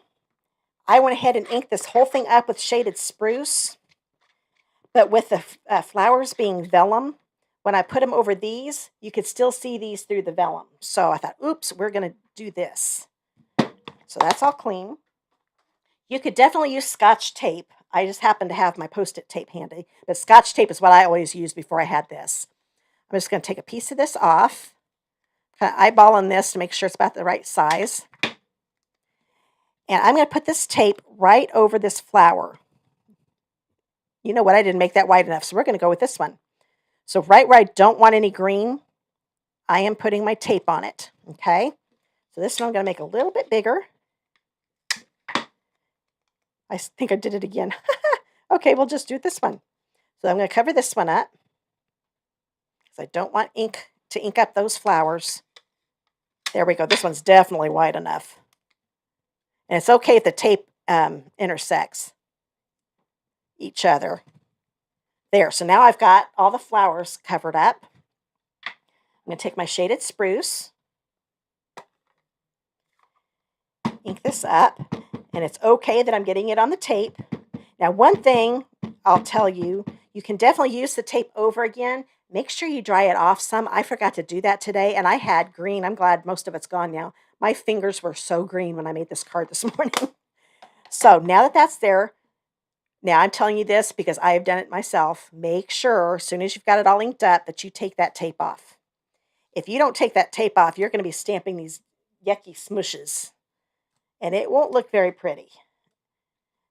I went ahead and inked this whole thing up with shaded spruce. But with the flowers being vellum, when I put them over these, you could still see these through the vellum. So I thought, oops, we're going to do this. So that's all clean. You could definitely use Scotch tape. I just happen to have my Post-it tape handy. But Scotch tape is what I always used before I had this. I'm just going to take a piece of this off. Kind of eyeballing this to make sure it's about the right size. And I'm going to put this tape right over this flower. You know what? I didn't make that wide enough, so we're going to go with this one. So right where I don't want any green, I am putting my tape on it. Okay? So this one I'm going to make a little bit bigger. I think I did it again. Okay, we'll just do this one. So I'm going to cover this one up because I don't want ink to ink up those flowers. There we go. This one's definitely wide enough. And it's okay if the tape intersects each other. There. So now I've got all the flowers covered up. I'm going to take my shaded spruce, ink this up, and it's okay that I'm getting it on the tape. Now, one thing I'll tell you, you can definitely use the tape over again. Make sure you dry it off some. I forgot to do that today, and I had green. I'm glad most of it's gone now. My fingers were so green when I made this card this morning. So now that that's there, now I'm telling you this because I have done it myself. Make sure, as soon as you've got it all inked up, that you take that tape off. If you don't take that tape off, you're going to be stamping these yucky smooshes, and it won't look very pretty.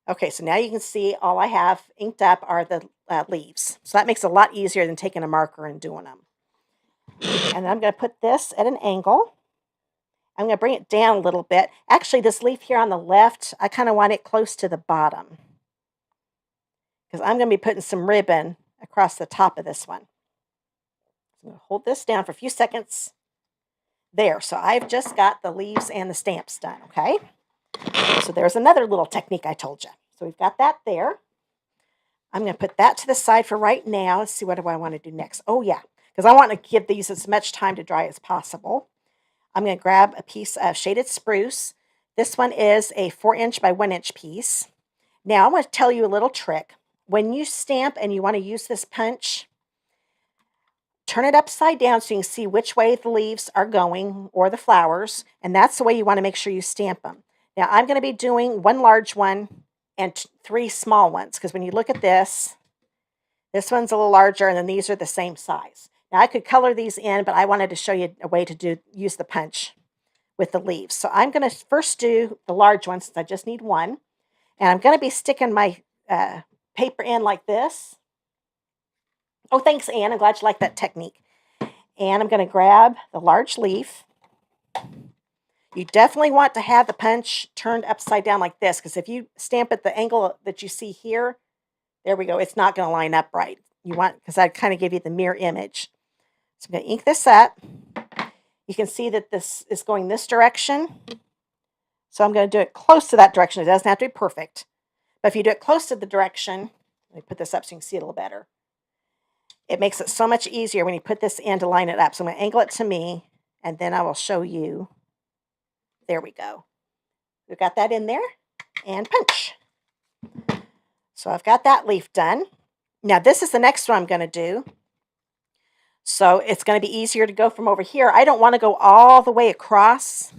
Okay, so now you can see all I have inked up are the leaves. So that makes it a lot easier than taking a marker and doing them. And I'm going to put this at an angle. I'm going to bring it down a little bit. Actually, this leaf here on the left, I kind of want it close to the bottom because I'm going to be putting some ribbon across the top of this one. So I'm going to hold this down for a few seconds. There, so I've just got the leaves and the stamps done, okay? So there's another little technique I told you. So we've got that there. I'm going to put that to the side for right now. Let's see, what do I want to do next? Oh, yeah, because I want to give these as much time to dry as possible. I'm going to grab a piece of shaded spruce. This one is a 4-inch by 1-inch piece. Now, I want to tell you a little trick. When you stamp and you want to use this punch, turn it upside down so you can see which way the leaves are going or the flowers, and that's the way you want to make sure you stamp them. Now, I'm going to be doing 1 large one and 3 small ones because when you look at this one's a little larger and then these are the same size. Now, I could color these in, but I wanted to show you a way to use the punch with the leaves. So I'm going to first do the large one since I just need 1. And I'm going to be sticking my paper in like this. Oh, thanks, Anne. I'm glad you like that technique. And I'm going to grab the large leaf. You definitely want to have the punch turned upside down like this because if you stamp at the angle that you see here, there we go, it's not going to line up right. You want, because I kind of give you the mirror image. So I'm going to ink this up. You can see that this is going this direction. So I'm going to do it close to that direction. It doesn't have to be perfect. But if you do it close to the direction, let me put this up so you can see it a little better. It makes it so much easier when you put this in to line it up. So I'm going to angle it to me, and then I will show you. There we go. We've got that in there, and punch. So I've got that leaf done. Now this is the next one I'm going to do. So it's going to be easier to go from over here. I don't want to go all the way across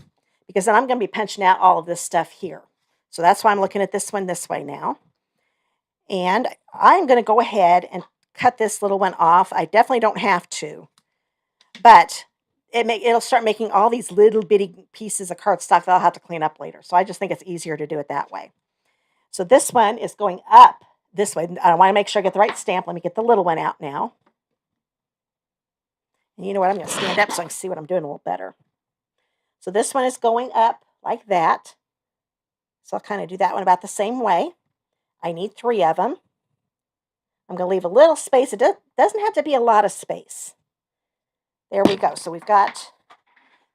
because then I'm going to be punching out all of this stuff here. So that's why I'm looking at this one this way now. And I'm going to go ahead and cut this little one off. I definitely don't have to, but it'll start making all these little bitty pieces of cardstock that I'll have to clean up later. So I just think it's easier to do it that way. So this one is going up this way. I want to make sure I get the right stamp. Let me get the little one out now. And you know what? I'm going to stand up so I can see what I'm doing a little better. So this one is going up like that. So I'll kind of do that one about the same way. I need 3 of them. I'm going to leave a little space. It doesn't have to be a lot of space. There we go. So we've got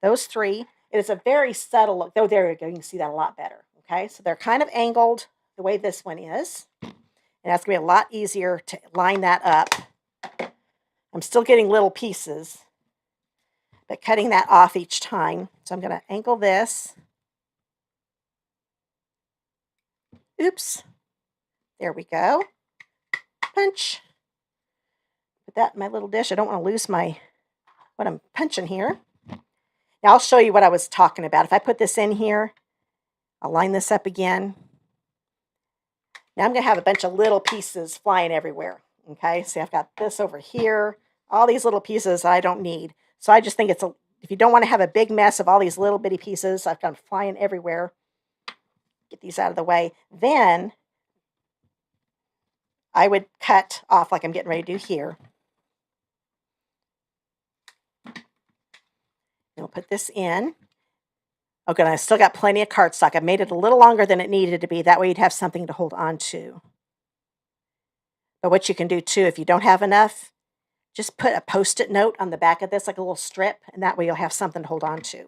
those 3. It is a very subtle look. Oh, there we go. You can see that a lot better. Okay, so they're kind of angled the way this one is. And that's going to be a lot easier to line that up. I'm still getting little pieces, but cutting that off each time. So I'm going to angle this. Oops. There we go. Punch. Put that in my little dish. I don't want to lose what I'm punching here. Now I'll show you what I was talking about. If I put this in here, I'll line this up again. Now I'm going to have a bunch of little pieces flying everywhere. Okay, see, I've got this over here. All these little pieces I don't need. So I just think if you don't want to have a big mess of all these little bitty pieces, I've got them flying everywhere. Get these out of the way. Then I would cut off like I'm getting ready to do here. We'll put this in. Okay, I still got plenty of cardstock. I made it a little longer than it needed to be. That way you'd have something to hold on to. But what you can do too, if you don't have enough, just put a Post-it note on the back of this, like a little strip, and that way you'll have something to hold on to.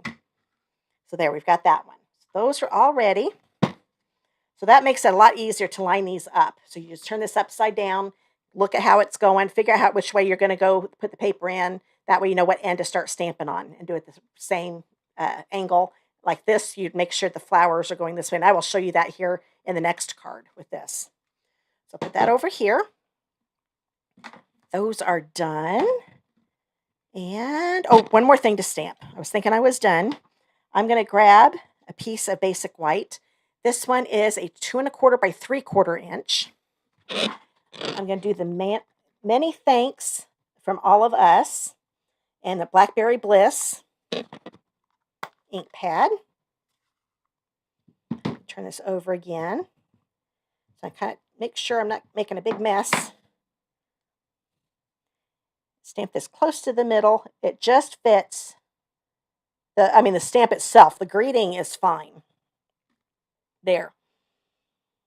So there, we've got that one. Those are all ready. So that makes it a lot easier to line these up. So you just turn this upside down, look at how it's going, figure out which way you're going to go, put the paper in. That way you know what end to start stamping on, and do it the same angle. Like this, you'd make sure the flowers are going this way. And I will show you that here in the next card with this. So put that over here. Those are done. And, oh, one more thing to stamp. I was thinking I was done. I'm going to grab a piece of basic white. This one is a 2 1/4 by 3/4 inch. I'm going to do the many thanks from all of us and the Blackberry Bliss ink pad. Turn this over again. So I kind of make sure I'm not making a big mess. Stamp this close to the middle. It just fits the stamp itself. The greeting is fine. There.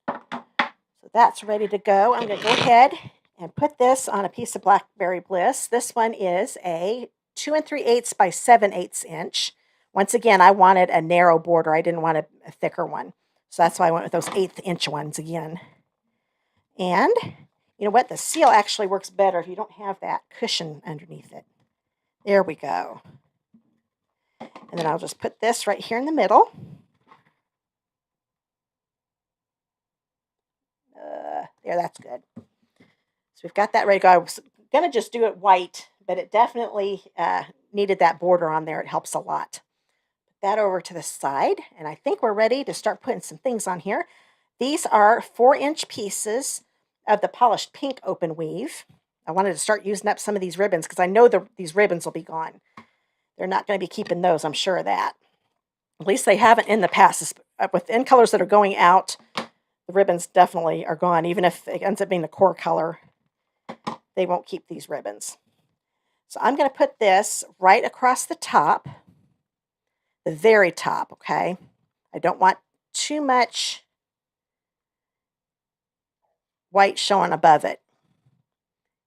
So that's ready to go. I'm going to go ahead and put this on a piece of Blackberry Bliss. This one is a 2 3/8 by 7/8 inch. Once again, I wanted a narrow border. I didn't want a thicker one. So that's why I went with those 1/8 inch ones again. And you know what? The seal actually works better if you don't have that cushion underneath it. There we go. And then I'll just put this right here in the middle. There, that's good. So we've got that ready to go. I was going to just do it white, but it definitely needed that border on there. It helps a lot. Put that over to the side, and I think we're ready to start putting some things on here. These are 4-inch pieces of the polished pink open weave. I wanted to start using up some of these ribbons because I know these ribbons will be gone. They're not going to be keeping those, I'm sure of that. At least they haven't in the past. With end colors that are going out, the ribbons definitely are gone. Even if it ends up being the core color, they won't keep these ribbons. So I'm going to put this right across the top, the very top, okay? I don't want too much white showing above it.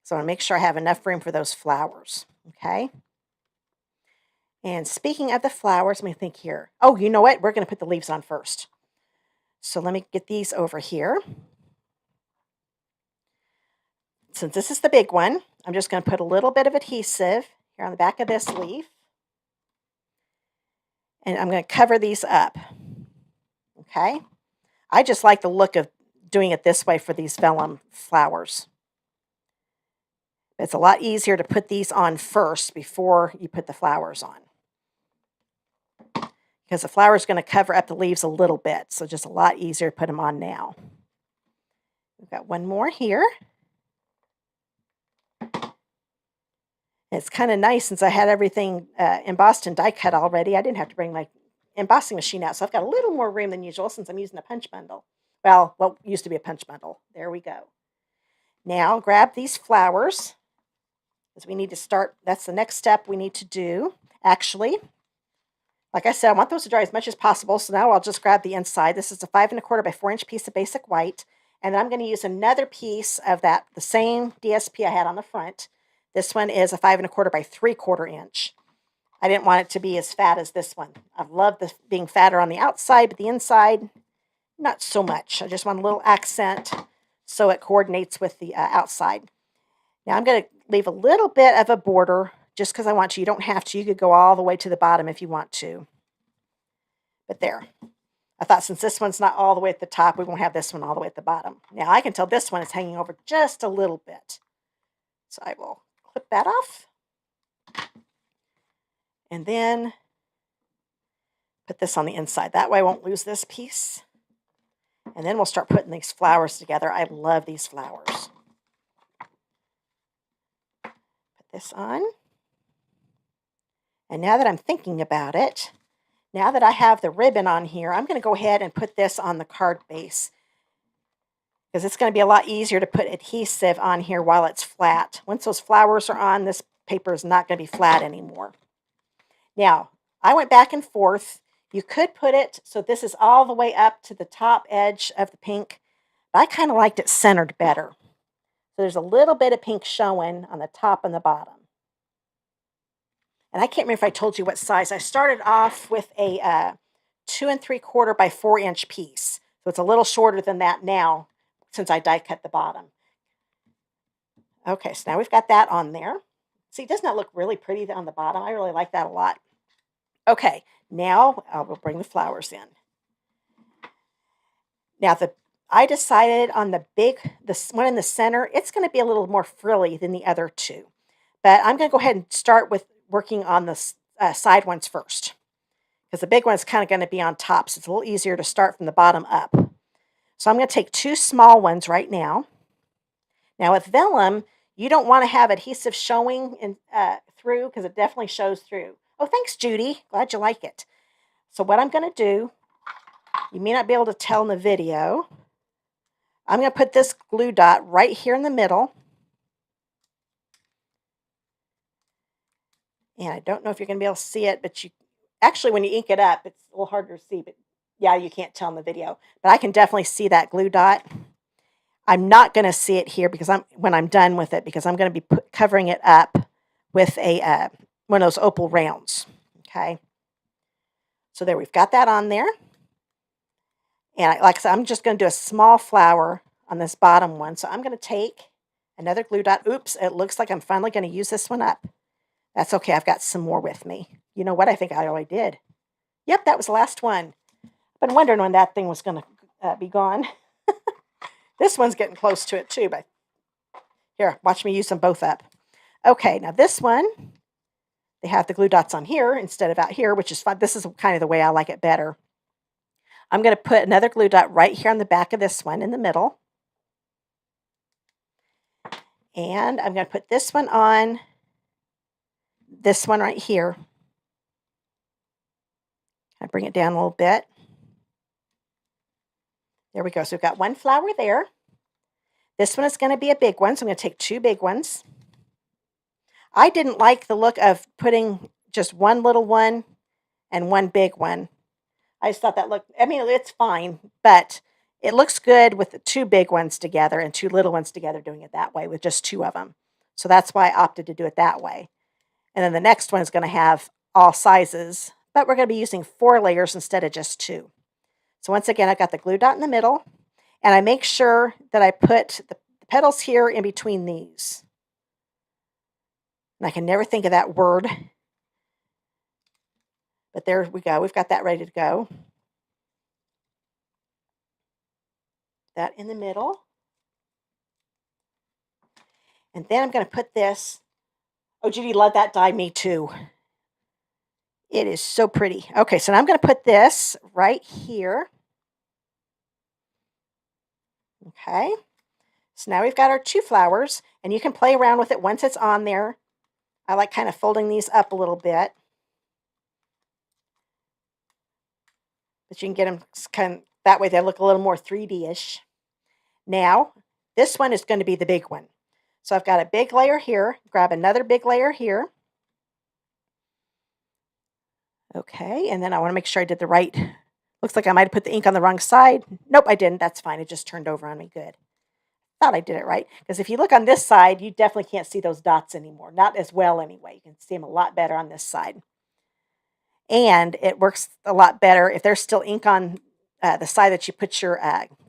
So I want to make sure I have enough room for those flowers, okay? And speaking of the flowers, let me think here. Oh, you know what? We're going to put the leaves on first. So let me get these over here. Since this is the big one, I'm just going to put a little bit of adhesive here on the back of this leaf. And I'm going to cover these up. Okay? I just like the look of doing it this way for these vellum flowers. It's a lot easier to put these on first before you put the flowers on. Because the flower is going to cover up the leaves a little bit. So just a lot easier to put them on now. We've got one more here. It's kind of nice since I had everything embossed and die cut already. I didn't have to bring my embossing machine out. So I've got a little more room than usual since I'm using a punch bundle. Well, what used to be a punch bundle. There we go. Now grab these flowers, because we need to start. That's the next step we need to do. Actually, like I said, I want those to dry as much as possible. So now I'll just grab the inside. This is a 5 1/4 by 4 inch piece of basic white. And then I'm going to use another piece of that, the same DSP I had on the front. This one is a 5 1/4 by 3/4 inch. I didn't want it to be as fat as this one. I love this being fatter on the outside, but the inside, not so much. I just want a little accent so it coordinates with the outside. Now I'm going to leave a little bit of a border just because I want to. You don't have to. You could go all the way to the bottom if you want to. But there. I thought since this one's not all the way at the top, we won't have this one all the way at the bottom. Now I can tell this one is hanging over just a little bit. So I will clip that off. And then put this on the inside. That way I won't lose this piece. And then we'll start putting these flowers together. I love these flowers. Put this on. And now that I'm thinking about it, now that I have the ribbon on here, I'm going to go ahead and put this on the card base, because it's going to be a lot easier to put adhesive on here while it's flat. Once those flowers are on, this paper is not going to be flat anymore. Now, I went back and forth. You could put it so this is all the way up to the top edge of the pink, but I kind of liked it centered better. So there's a little bit of pink showing on the top and the bottom. And I can't remember if I told you what size. I started off with a 2 3/4 by 4 inch piece. So it's a little shorter than that now since I die cut the bottom. Okay, so now we've got that on there. See, doesn't that look really pretty on the bottom? I really like that a lot. Okay, now I will bring the flowers in. Now I decided on the one in the center, it's going to be a little more frilly than the other two. But I'm going to go ahead and start with working on the side ones first, because the big one's kind of going to be on top, so it's a little easier to start from the bottom up. So I'm going to take 2 small ones right now. Now with vellum, you don't want to have adhesive showing through, because it definitely shows through. Oh, thanks, Judy. Glad you like it. So what I'm going to do, you may not be able to tell in the video, I'm going to put this glue dot right here in the middle. And I don't know if you're going to be able to see it, but actually, when you ink it up, it's a little harder to see. But yeah, you can't tell in the video. But I can definitely see that glue dot. I'm not going to see it here when I'm done with it, because I'm going to be covering it up with one of those Opal Rounds. Okay. So there, we've got that on there. And like I said, I'm just going to do a small flower on this bottom one. So I'm going to take another glue dot. Oops, it looks like I'm finally going to use this one up. That's okay. I've got some more with me. You know what? I think I already did. Yep, that was the last one. I've been wondering when that thing was going to be gone. This one's getting close to it too. But here, watch me use them both up. Okay, now this one, they have the glue dots on here instead of out here, which is fun. This is kind of the way I like it better. I'm going to put another glue dot right here on the back of this one in the middle. And I'm going to put this one on this one right here. I bring it down a little bit. There we go. So we've got one flower there. This one is going to be a big one, so I'm going to take 2 big ones. I didn't like the look of putting just one little one and one big one. I just thought that looked, I mean, it's fine, but it looks good with the 2 big ones together and 2 little ones together, doing it that way with just 2 of them. So that's why I opted to do it that way. And then the next one is going to have all sizes, but we're going to be using 4 layers instead of just 2. So once again, I've got the glue dot in the middle, and I make sure that I put the petals here in between these. And I can never think of that word. But there we go. We've got that ready to go. That in the middle. And then I'm going to put this. Oh, Judy, love that die. Me too. It is so pretty. Okay, so now I'm going to put this right here. Okay. So now we've got our 2 flowers, and you can play around with it once it's on there. I like kind of folding these up a little bit. But you can get them kind of, that way they look a little more 3D-ish. Now, this one is going to be the big one. So I've got a big layer here. Grab another big layer here. Okay, and then I want to make sure I did the right. Looks like I might have put the ink on the wrong side. Nope, I didn't. That's fine. It just turned over on me. Good. Thought I did it right. Because if you look on this side, you definitely can't see those dots anymore. Not as well anyway. You can see them a lot better on this side. And it works a lot better if there's still ink on the side that you put your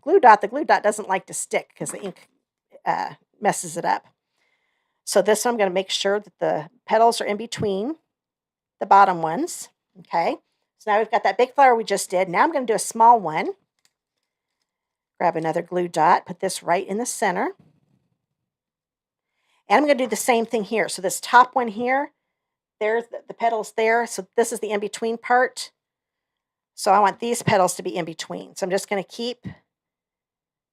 glue dot. The glue dot doesn't like to stick because the ink messes it up. So this one, I'm going to make sure that the petals are in between the bottom ones. Okay. So now we've got that big flower we just did. Now I'm going to do a small one. Grab another glue dot, put this right in the center. And I'm going to do the same thing here. So this top one here, there's the petals there. So this is the in-between part. So I want these petals to be in between. So I'm just going to keep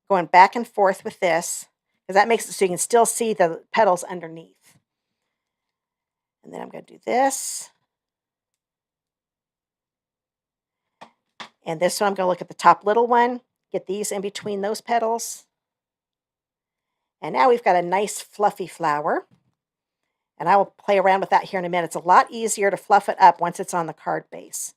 going back and forth with this, because that makes it so you can still see the petals underneath. And then I'm going to do this. And this one, I'm going to look at the top little one, get these in between those petals. And now we've got a nice fluffy flower. And I will play around with that here in a minute. It's a lot easier to fluff it up once it's on the card base.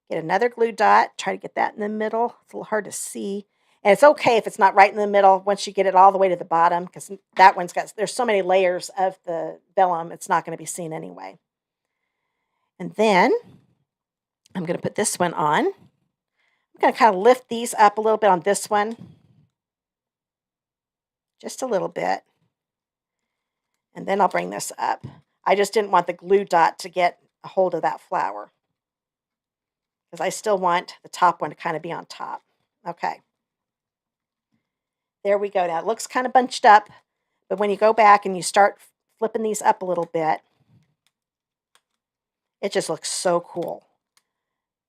Get another glue dot, try to get that in the middle. It's a little hard to see. And it's okay if it's not right in the middle once you get it all the way to the bottom, because that one's got, there's so many layers of the vellum, it's not going to be seen anyway. And then I'm going to put this one on. I'm going to kind of lift these up a little bit on this one. Just a little bit. And then I'll bring this up. I just didn't want the glue dot to get a hold of that flower, because I still want the top one to kind of be on top. Okay. There we go. Now it looks kind of bunched up, but when you go back and you start flipping these up a little bit, it just looks so cool.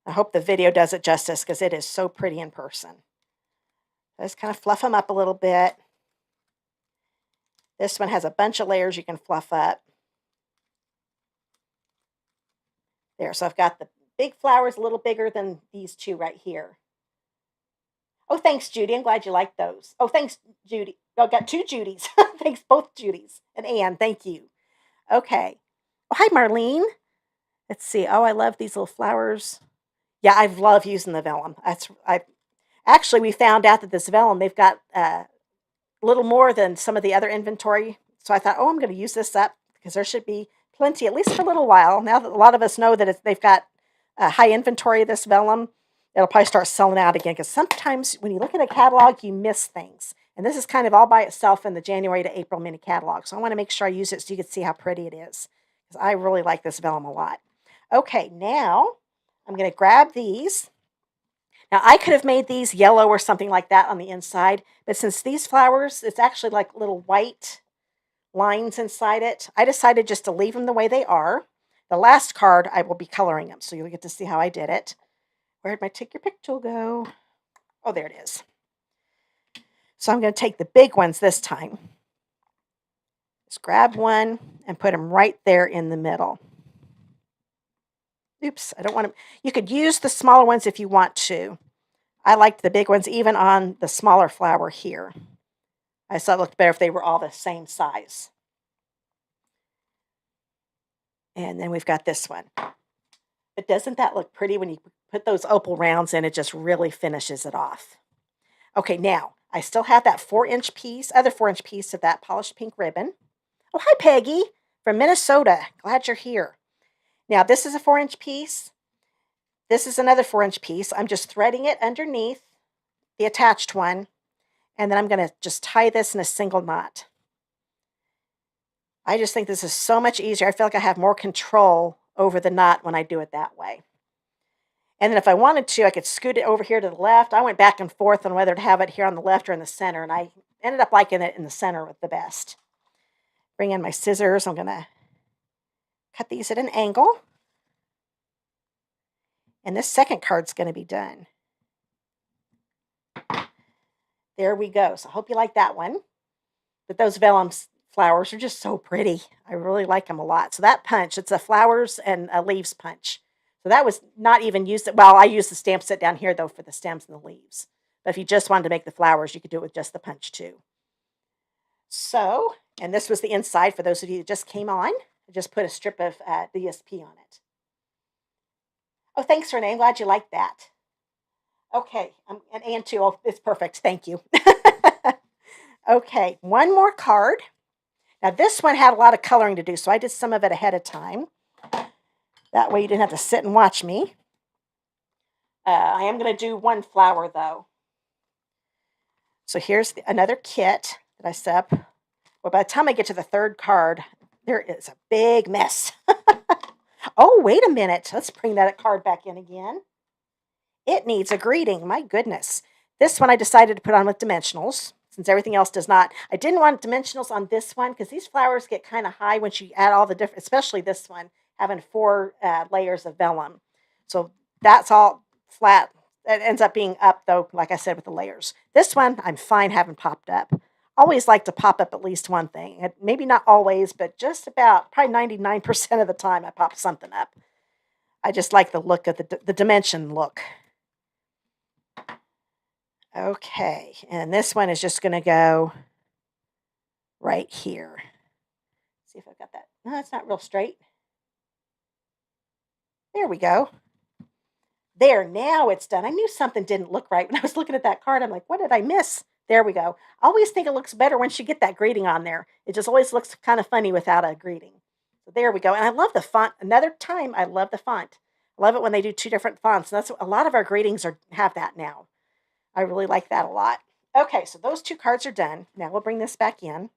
I hope the video does it justice, because it is so pretty in person. Just kind of fluff them up a little bit. This one has a bunch of layers you can fluff up. There, so I've got the big flowers a little bigger than these two right here. Oh, thanks, Judy. I'm glad you liked those. Oh, thanks, Judy. Oh, I've got two Judys. Thanks, both Judys. And Anne, thank you. Okay. Oh, hi, Marlene. Let's see. Oh, I love these little flowers. Yeah, I love using the vellum. Actually, we found out that this vellum, they've got a little more than some of the other inventory. So I thought, oh, I'm going to use this up, because there should be plenty, at least for a little while. Now that a lot of us know that they've got a high inventory of this vellum, it'll probably start selling out again, because sometimes when you look at a catalog, you miss things. And this is kind of all by itself in the January to April mini catalog. So I want to make sure I use it so you can see how pretty it is, because I really like this vellum a lot. Okay, now I'm going to grab these. Now, I could have made these yellow or something like that on the inside, but since these flowers, it's actually like little white lines inside it, I decided just to leave them the way they are. The last card, I will be coloring them, so you'll get to see how I did it. Where'd my take your pick tool go? Oh, there it is. So I'm going to take the big ones this time. Just grab one and put them right there in the middle. Oops, I don't want to. You could use the smaller ones if you want to. I liked the big ones even on the smaller flower here. I thought it looked better if they were all the same size. And then we've got this one. But doesn't that look pretty when you put those opal rounds in? It just really finishes it off. Okay, now I still have that 4-inch piece, other 4-inch piece of that polished pink ribbon. Oh, hi, Peggy from Minnesota. Glad you're here. Now, this is a 4-inch piece. This is another 4-inch piece. I'm just threading it underneath the attached one, and then I'm going to just tie this in a single knot. I just think this is so much easier. I feel like I have more control over the knot when I do it that way. And then if I wanted to, I could scoot it over here to the left. I went back and forth on whether to have it here on the left or in the center, and I ended up liking it in the center the best. Bring in my scissors. I'm going to cut these at an angle. And this second card's going to be done. There we go. So I hope you like that one. But those vellum flowers are just so pretty. I really like them a lot. So that punch, it's a flowers and a leaves punch. So that was not even used. Well, I used the stamp set down here, though, for the stems and the leaves. But if you just wanted to make the flowers, you could do it with just the punch, too. So And this was the inside for those of you that just came on. I just put a strip of DSP on it. Oh, thanks, Renee. I'm glad you liked that. Okay, and two. Oh, it's perfect. Thank you. Okay, one more card. Now, this one had a lot of coloring to do, so I did some of it ahead of time. That way you didn't have to sit and watch me. I am going to do one flower, though. So here's another kit that I set up. Well, by the time I get to the third card, there is a big mess. Oh, wait a minute. Let's bring that card back in again. It needs a greeting. My goodness. This one I decided to put on with dimensionals, since everything else does not. I didn't want dimensionals on this one because these flowers get kind of high once you add all the different, especially this one, having 4 layers of vellum. So that's all flat. It ends up being up, though, like I said, with the layers. This one, I'm fine having popped up. Always like to pop up at least one thing. Maybe not always, but just about, probably 99% of the time I pop something up. I just like the look of the dimension look. Okay, and this one is just going to go right here. See if I've got that. No, it's not real straight. There we go. There, now it's done. I knew something didn't look right when I was looking at that card. I'm like, what did I miss? There we go. I always think it looks better once you get that greeting on there. It just always looks kind of funny without a greeting. So there we go. And I love the font. Another time, I love the font. I love it when they do 2 different fonts. And that's a lot of our greetings have that now. I really like that a lot. Okay, so those 2 cards are done. Now we'll bring this back in.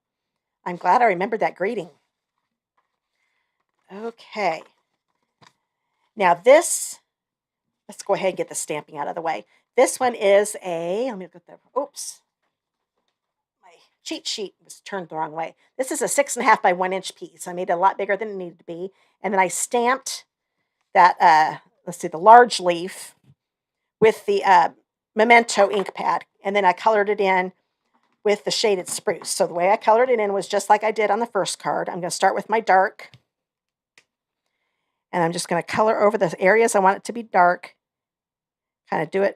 I'm glad I remembered that greeting. Okay. Now this, let's go ahead and get the stamping out of the way. This one is let me get the, oops. My cheat sheet was turned the wrong way. This is a 6.5 by 1 inch piece. I made it a lot bigger than it needed to be. And then I stamped that, let's see, the large leaf with the Memento ink pad. And then I colored it in with the shaded spruce. So the way I colored it in was just like I did on the first card. I'm going to start with my dark. And I'm just going to color over the areas I want it to be dark. Kind of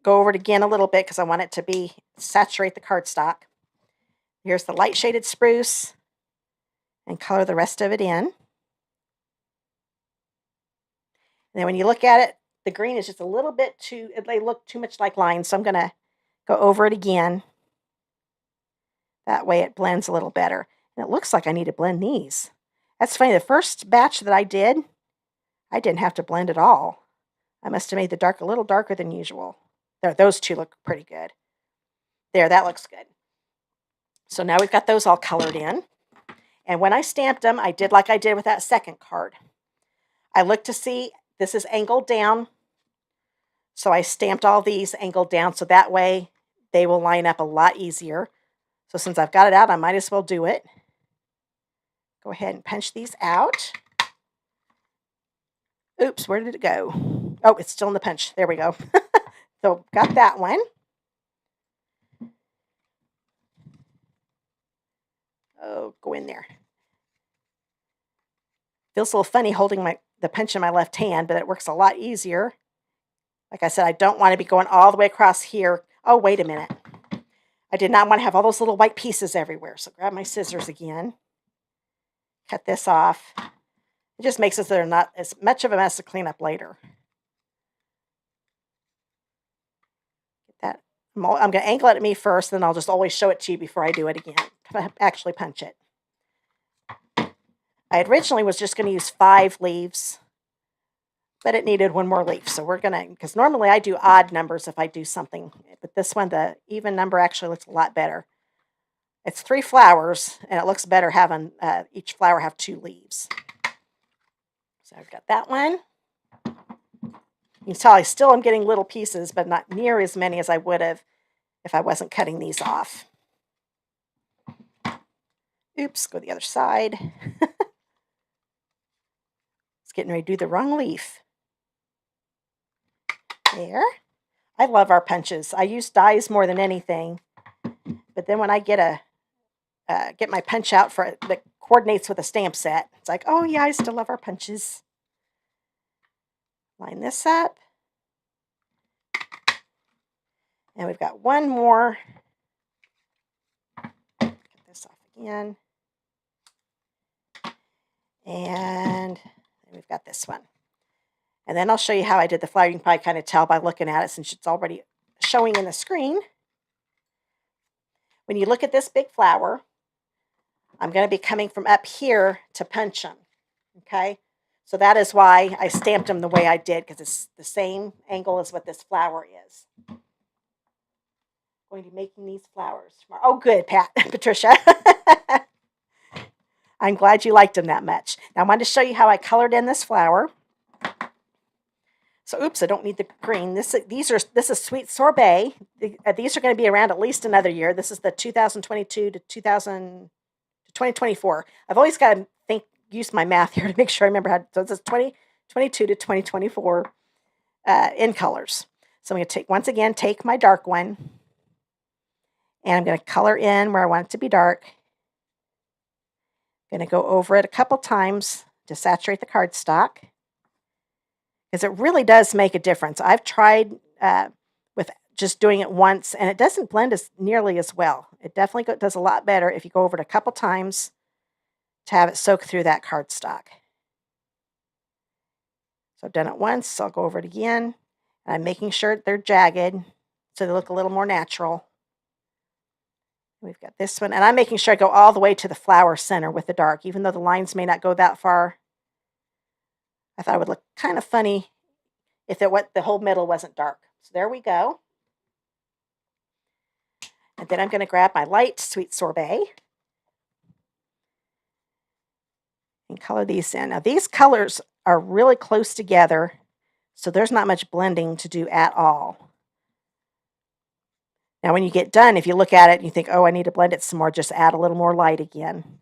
go over it again a little bit because I want it to saturate the cardstock. Here's the light shaded spruce. And color the rest of it in. And then when you look at it, the green is just a little bit they look too much like lines. So I'm going to go over it again. That way it blends a little better. And it looks like I need to blend these. That's funny. The first batch that I didn't have to blend at all. I must have made the dark a little darker than usual. There, those 2 look pretty good. There, that looks good. So now we've got those all colored in. And when I stamped them, I did like I did with that second card. I looked to see, this is angled down. So I stamped all these angled down so that way they will line up a lot easier. So since I've got it out, I might as well do it. Go ahead and punch these out. Oops, where did it go? Oh, it's still in the punch. There we go. So got that one. Oh, go in there. Feels a little funny holding the punch in my left hand, but it works a lot easier. Like I said, I don't want to be going all the way across here. Oh, wait a minute. I did not want to have all those little white pieces everywhere. So grab my scissors again. Cut this off. It just makes it so they're not as much of a mess to clean up later. Get that. I'm going to angle it at me first, then I'll just always show it to you before I do it again. Actually punch it. I originally was just going to use 5 leaves, but it needed 1 more leaf. So we're going to, because normally I do odd numbers if I do something, but this one, the even number actually looks a lot better. It's 3 flowers, and it looks better having each flower have 2 leaves. So I've got that one. You can tell I still am getting little pieces, but not near as many as I would have if I wasn't cutting these off. Oops, go the other side. It's getting ready to do the wrong leaf. There. I love our punches. I use dies more than anything. But then when I get my punch out that coordinates with a stamp set, it's like, oh yeah, I still love our punches. Line this up. And we've got 1 more. Get this off again. And we've got this one. And then I'll show you how I did the flower. You can probably kind of tell by looking at it since it's already showing in the screen. When you look at this big flower, I'm going to be coming from up here to punch them. Okay? So that is why I stamped them the way I did, because it's the same angle as what this flower is. Going to be making these flowers tomorrow. Oh, good, Patricia. I'm glad you liked them that much. Now I wanted to show you how I colored in this flower. So, oops, I don't need the green. This is Sweet Sorbet. These are going to be around at least another year. This is the 2022 to 2024. I've always got to use my math here to make sure I remember how. So this is 2022 to 2024 in colors. So I'm going to take my dark one, and I'm going to color in where I want it to be dark. I'm going to go over it a couple times to saturate the cardstock, because it really does make a difference. I've tried with just doing it once, and it doesn't blend as nearly as well. It definitely does a lot better if you go over it a couple times to have it soak through that cardstock. So I've done it once, so I'll go over it again. And I'm making sure they're jagged so they look a little more natural. We've got this one, and I'm making sure I go all the way to the flower center with the dark, even though the lines may not go that far. I thought it would look kind of funny if the whole middle wasn't dark. So there we go. And then I'm going to grab my light Sweet Sorbet and color these in. Now these colors are really close together, so there's not much blending to do at all. Now when you get done, if you look at it and you think, oh, I need to blend it some more, just add a little more light again.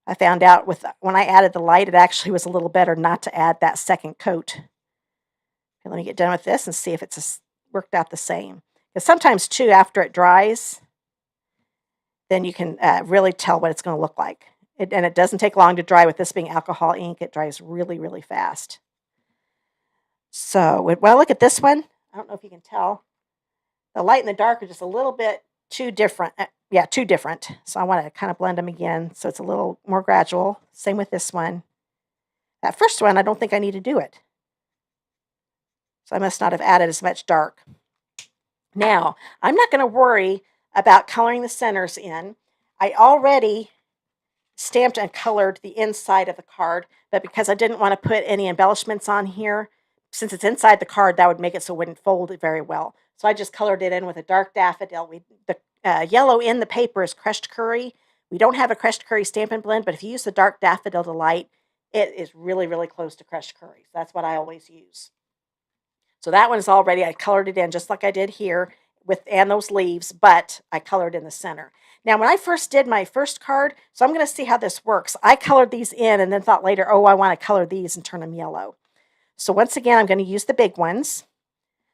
I found out when I added the light, it actually was a little better not to add that second coat. Okay, let me get done with this and see if it's worked out the same. Because sometimes too, after it dries, then you can really tell what it's going to look like. And it doesn't take long to dry. With this being alcohol ink, it dries really, really fast. So when I look at this one, I don't know if you can tell, the light and the dark are just a little bit too different. Too different. So I want to kind of blend them again so it's a little more gradual. Same with this one. That first one, I don't think I need to do it. So I must not have added as much dark. Now, I'm not going to worry about coloring the centers in. I already stamped and colored the inside of the card, but because I didn't want to put any embellishments on here, since it's inside the card, that would make it so it wouldn't fold very well. So I just colored it in with a dark daffodil. The yellow in the paper is crushed curry. We don't have a crushed curry Stampin' Blend, but if you use the dark daffodil delight, it is really, really close to crushed curry. So that's what I always use. So that one is already, I colored it in just like I did here and those leaves, but I colored in the center. Now, when I first did my first card, so I'm going to see how this works. I colored these in and then thought later, oh, I want to color these and turn them yellow. So once again, I'm going to use the big ones.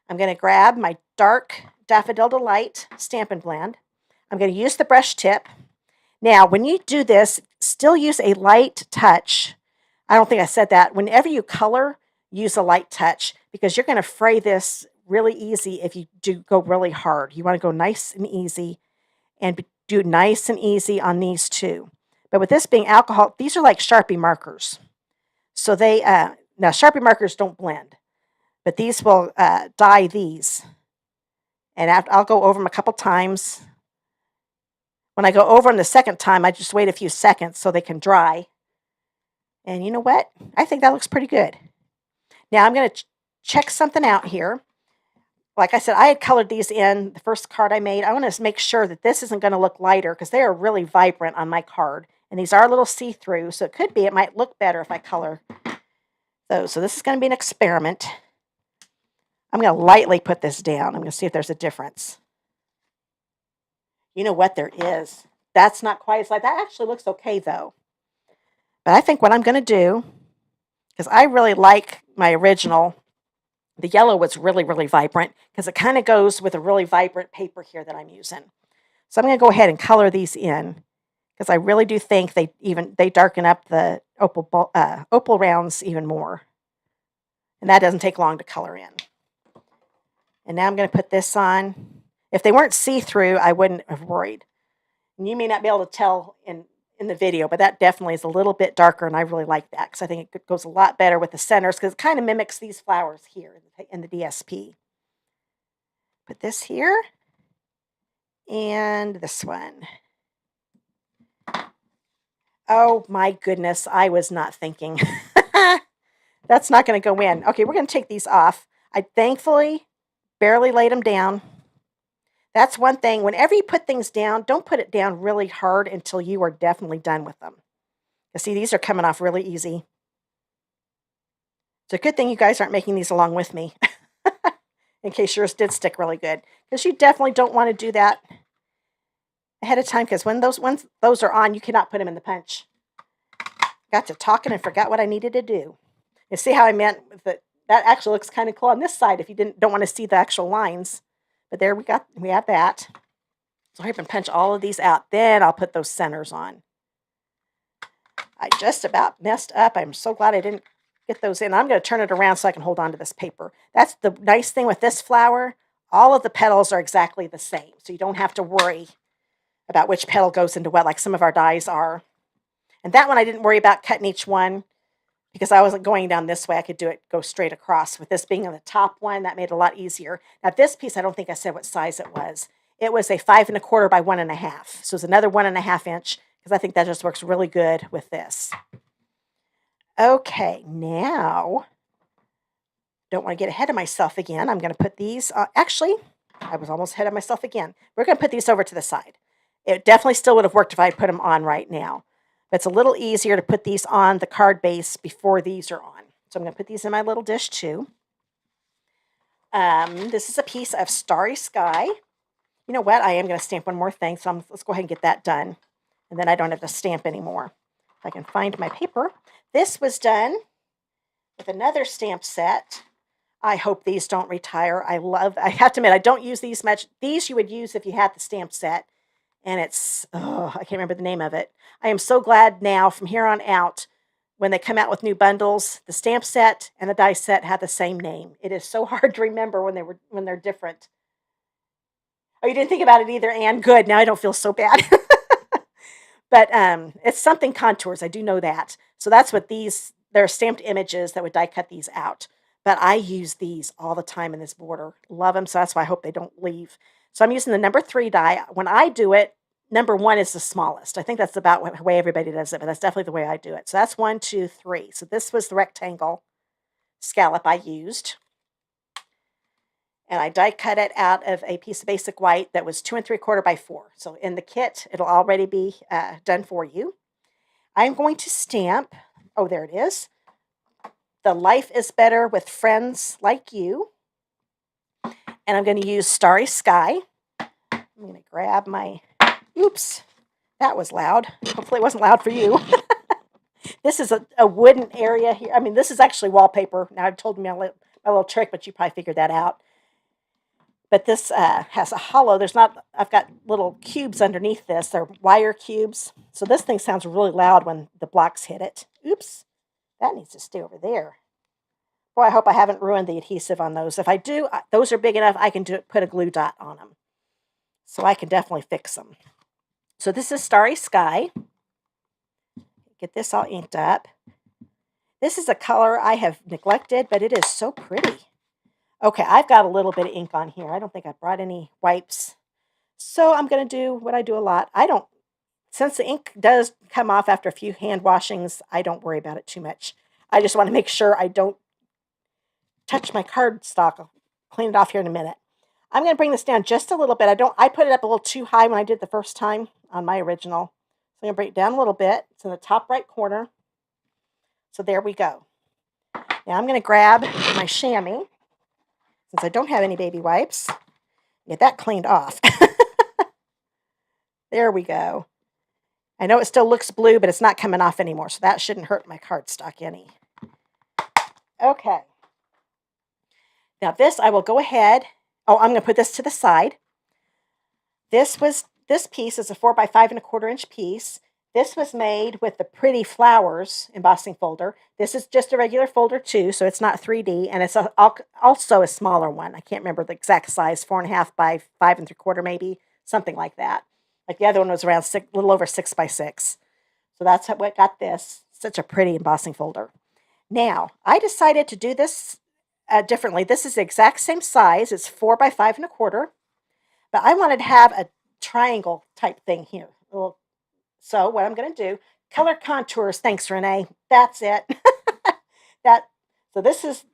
I'm going to grab my dark Daffodil Delight Stampin' Blend. I'm going to use the brush tip. Now, when you do this, still use a light touch. I don't think I said that. Whenever you color, use a light touch, because you're going to fray this really easy if you do go really hard. You want to go nice and easy and do nice and easy on these two. But with this being alcohol, these are like Sharpie markers. So they, now Sharpie markers don't blend, but these will dye these. And I'll go over them a couple times. When I go over them the second time, I just wait a few seconds so they can dry. And you know what? I think that looks pretty good. Now I'm going to check something out here. Like I said, I had colored these in the first card I made. I want to make sure that this isn't going to look lighter, because they are really vibrant on my card. And these are a little see-through, so it might look better if I color those. So this is going to be an experiment. I'm going to lightly put this down. I'm going to see if there's a difference. You know what? There is. That's not quite as light. That actually looks okay, though. But I think what I'm going to do, because I really like my original, the yellow was really, really vibrant, because it kind of goes with a really vibrant paper here that I'm using. So I'm going to go ahead and color these in, because I really do think they darken up the Opal Rounds even more. And that doesn't take long to color in. And now I'm going to put this on. If they weren't see-through, I wouldn't have worried. And you may not be able to tell in in the video, but that definitely is a little bit darker, and I really like that because I think it goes a lot better with the centers because it kind of mimics these flowers here in the DSP. Put this here and this one. Oh my goodness, I was not thinking. That's not going to go in. Okay, we're going to take these off. I thankfully barely laid them down. That's one thing. Whenever you put things down, don't put it down really hard until you are definitely done with them. You see, these are coming off really easy. It's a good thing you guys aren't making these along with me. In case yours did stick really good. Because you definitely don't want to do that ahead of time. Because when those are on, you cannot put them in the punch. Got to talking and forgot what I needed to do. You see how I meant that? That actually looks kind of cool on this side if you don't want to see the actual lines. But there we have that. So I can punch all of these out. Then I'll put those centers on. I just about messed up. I'm so glad I didn't get those in. I'm going to turn it around so I can hold on to this paper. That's the nice thing with this flower. All of the petals are exactly the same. So you don't have to worry about which petal goes into what like some of our dies are. And that one I didn't worry about cutting each one because I wasn't going down this way. I could go straight across. With this being on the top one, that made it a lot easier. Now this piece, I don't think I said what size it was. It was a 5 1/4 by 1 1/2. So it's another 1 1/2 inch because I think that just works really good with this. Okay, now, don't want to get ahead of myself again. I'm going to put these, actually, I was almost ahead of myself again. We're going to put these over to the side. It definitely still would have worked if I put them on right now. But it's a little easier to put these on the card base before these are on. So I'm going to put these in my little dish too. This is a piece of Starry Sky. You know what? I am going to stamp one more thing, so let's go ahead and get that done. And then I don't have to stamp anymore. If I can find my paper. This was done with another stamp set. I hope these don't retire. I have to admit, I don't use these much. These you would use if you had the stamp set. And it's, I can't remember the name of it. I am so glad now, from here on out, when they come out with new bundles, the stamp set and the die set have the same name. It is so hard to remember when they're different. Oh, you didn't think about it either, Anne? Good. Now I don't feel so bad. But it's something contours. I do know that. So that's what they're stamped images that would die cut these out. But I use these all the time in this border. Love them, so that's why I hope they don't leave. So I'm using the number 3 die. When I do it, number 1 is the smallest. I think that's about the way everybody does it, but that's definitely the way I do it. So that's 1, 2, 3. So this was the rectangle scallop I used. And I die cut it out of a piece of basic white that was 2 3/4 by 4. So in the kit, it'll already be done for you. I'm going to stamp, oh, there it is. The Life is Better with Friends Like You. And I'm going to use Starry Sky. I'm going to grab my, oops, that was loud. Hopefully it wasn't loud for you. This is a wooden area here. I mean, this is actually wallpaper. Now I've told me my little trick, but you probably figured that out. But this has a hollow. I've got little cubes underneath this. They're wire cubes. So this thing sounds really loud when the blocks hit it. Oops, that needs to stay over there. Boy, I hope I haven't ruined the adhesive on those. If I do, those are big enough, I can put a glue dot on them. So I can definitely fix them. So this is Starry Sky. Get this all inked up. This is a color I have neglected, but it is so pretty. Okay, I've got a little bit of ink on here. I don't think I brought any wipes. So I'm going to do what I do a lot. Since the ink does come off after a few hand washings, I don't worry about it too much. I just want to make sure I don't touch my cardstock. I'll clean it off here in a minute. I'm going to bring this down just a little bit. I put it up a little too high when I did the first time on my original. So I'm going to bring it down a little bit. It's in the top right corner. So there we go. Now I'm going to grab my chamois, since I don't have any baby wipes. Get that cleaned off. There we go. I know it still looks blue, but it's not coming off anymore, so that shouldn't hurt my cardstock any. Okay. Now this, I will go ahead. Oh, I'm going to put this to the side. This piece is a 4 by 5 1/4 inch piece. This was made with the Pretty Flowers embossing folder. This is just a regular folder too, so it's not 3D, and it's also a smaller one. I can't remember the exact size, 4 1/2 by 5 3/4 maybe, something like that. Like the other one was around a little over 6 by 6. So that's what got this. Such a pretty embossing folder. Now, I decided to do this differently. This is the exact same size. It's 4 by 5 1/4. But I wanted to have a triangle type thing here. So what I'm going to do, color contours. Thanks, Renee. That's it. that. So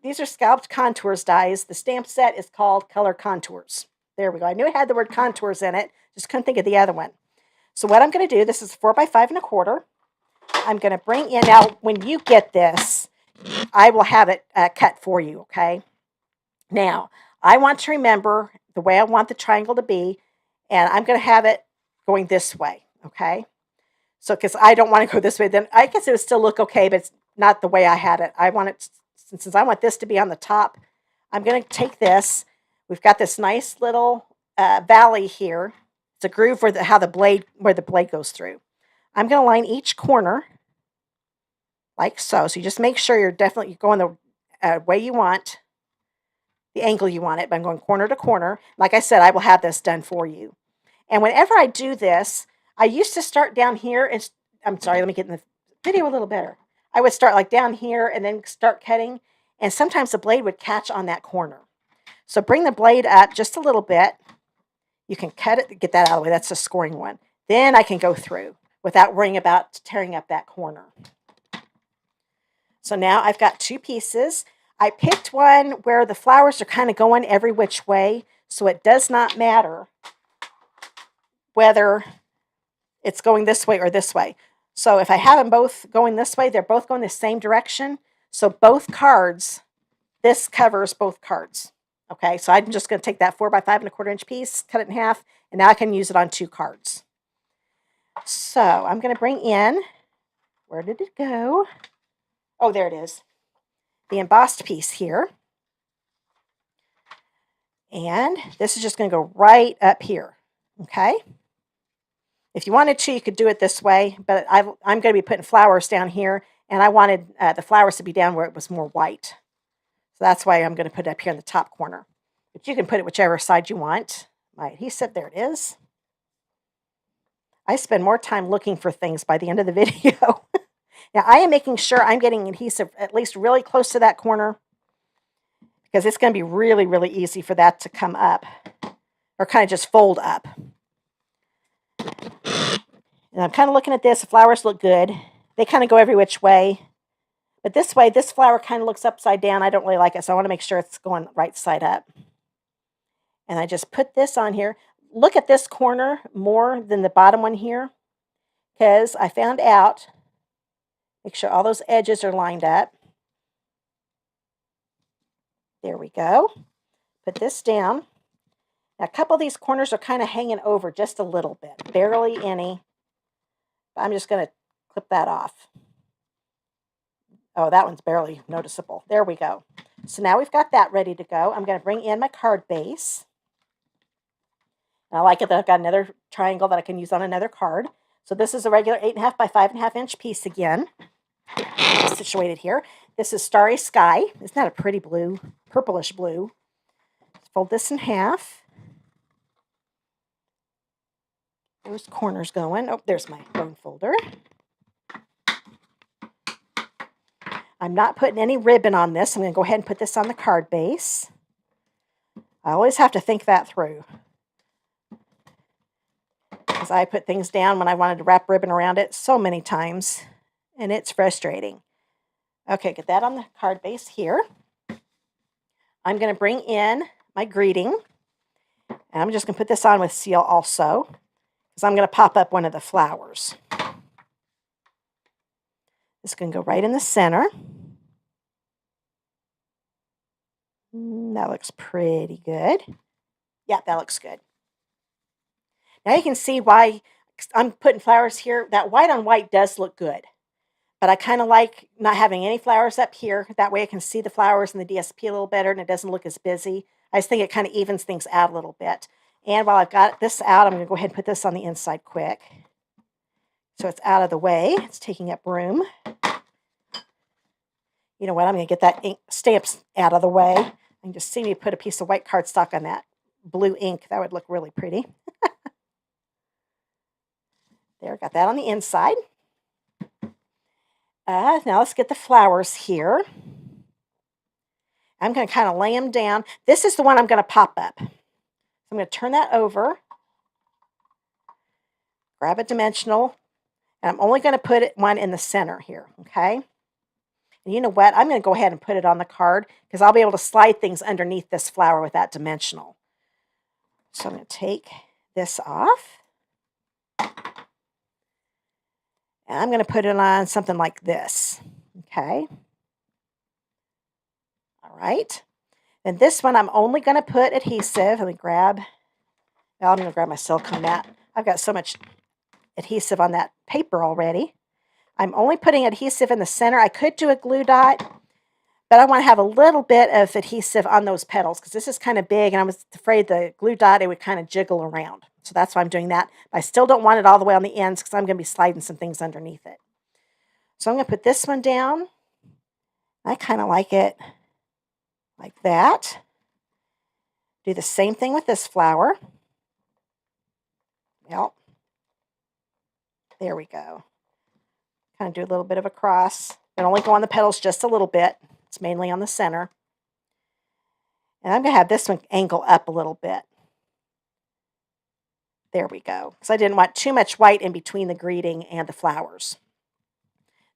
these are scalped contours dies. The stamp set is called Color Contours. There we go. I knew it had the word contours in it. Just couldn't think of the other one. So what I'm going to do, this is 4 by 5 1/4. I'm going to bring in, now when you get this, I will have it cut for you, okay? Now, I want to remember the way I want the triangle to be, and I'm going to have it going this way, okay? So, because I don't want to go this way, then I guess it would still look okay, but it's not the way I had it. I want it, since I want this to be on the top, I'm going to take this. We've got this nice little valley here. It's a groove where where the blade goes through. I'm going to line each corner like so. So you just make sure you're going the way you want, the angle you want it, but I'm going corner to corner. Like I said, I will have this done for you. And whenever I do this, I used to start down here, and I'm sorry, let me get in the video a little better. I would start like down here and then start cutting, and sometimes the blade would catch on that corner. So bring the blade up just a little bit. You can cut it, get that out of the way. That's the scoring one. Then I can go through without worrying about tearing up that corner. So now I've got 2 pieces. I picked one where the flowers are kind of going every which way, so it does not matter whether it's going this way or this way. So if I have them both going this way, they're both going the same direction. So both cards, this covers both cards. Okay, so I'm just going to take that 4 by 5 1/4 inch piece, cut it in half, and now I can use it on 2 cards. So I'm going to bring in, where did it go? Oh, there it is. The embossed piece here. And this is just going to go right up here. Okay. If you wanted to, you could do it this way, but I'm going to be putting flowers down here, and I wanted the flowers to be down where it was more white. So that's why I'm going to put it up here in the top corner. But you can put it whichever side you want. My adhesive, there it is. I spend more time looking for things by the end of the video. Now, I am making sure I'm getting adhesive at least really close to that corner, because it's going to be really, really easy for that to come up or kind of just fold up. And I'm kind of looking at this. The flowers look good. They kind of go every which way. But this way, this flower kind of looks upside down. I don't really like it, so I want to make sure it's going right side up. And I just put this on here. Look at this corner more than the bottom one here, because I found out, make sure all those edges are lined up. There we go. Put this down. Now, a couple of these corners are kind of hanging over just a little bit, barely any. I'm just going to clip that off. Oh, that one's barely noticeable. There we go. So now we've got that ready to go. I'm going to bring in my card base. And I like it that I've got another triangle that I can use on another card. So this is a regular 8.5 by 5.5 inch piece again. Situated here. This is Starry Sky. Isn't that a pretty blue? Purplish blue. Fold this in half. Those corners going. Oh, there's my bone folder. I'm not putting any ribbon on this. I'm going to go ahead and put this on the card base. I always have to think that through, because I put things down when I wanted to wrap ribbon around it so many times, and it's frustrating. Okay, get that on the card base here. I'm going to bring in my greeting, and I'm just going to put this on with seal also, because I'm going to pop up one of the flowers. This can go right in the center. That looks pretty good. Yeah, that looks good. Now you can see why I'm putting flowers here. That white on white does look good, but I kind of like not having any flowers up here. That way I can see the flowers in the DSP a little better, and it doesn't look as busy. I just think it kind of evens things out a little bit. And while I've got this out, I'm going to go ahead and put this on the inside quick, so it's out of the way. It's taking up room. You know what? I'm going to get that ink stamps out of the way. I can just see me put a piece of white cardstock on that blue ink. That would look really pretty. There, got that on the inside. Now let's get the flowers here. I'm going to kind of lay them down. This is the one I'm going to pop up. I'm going to turn that over, grab a dimensional, and I'm only going to put one in the center here, okay? And you know what? I'm going to go ahead and put it on the card because I'll be able to slide things underneath this flower with that dimensional. So I'm going to take this off. And I'm going to put it on something like this, okay? All right. And this one, I'm only going to put adhesive. Let me grab, well, I'm going to grab my silicone mat. I've got so much adhesive on that paper already. I'm only putting adhesive in the center. I could do a glue dot, but I want to have a little bit of adhesive on those petals because this is kind of big, and I was afraid the glue dot, it would kind of jiggle around. So that's why I'm doing that. But I still don't want it all the way on the ends because I'm going to be sliding some things underneath it. So I'm going to put this one down. I kind of like it like that. Do the same thing with this flower. Well, there we go. Kind of do a little bit of a cross. And only go on the petals just a little bit. It's mainly on the center. And I'm going to have this one angle up a little bit. There we go. Because I didn't want too much white in between the greeting and the flowers.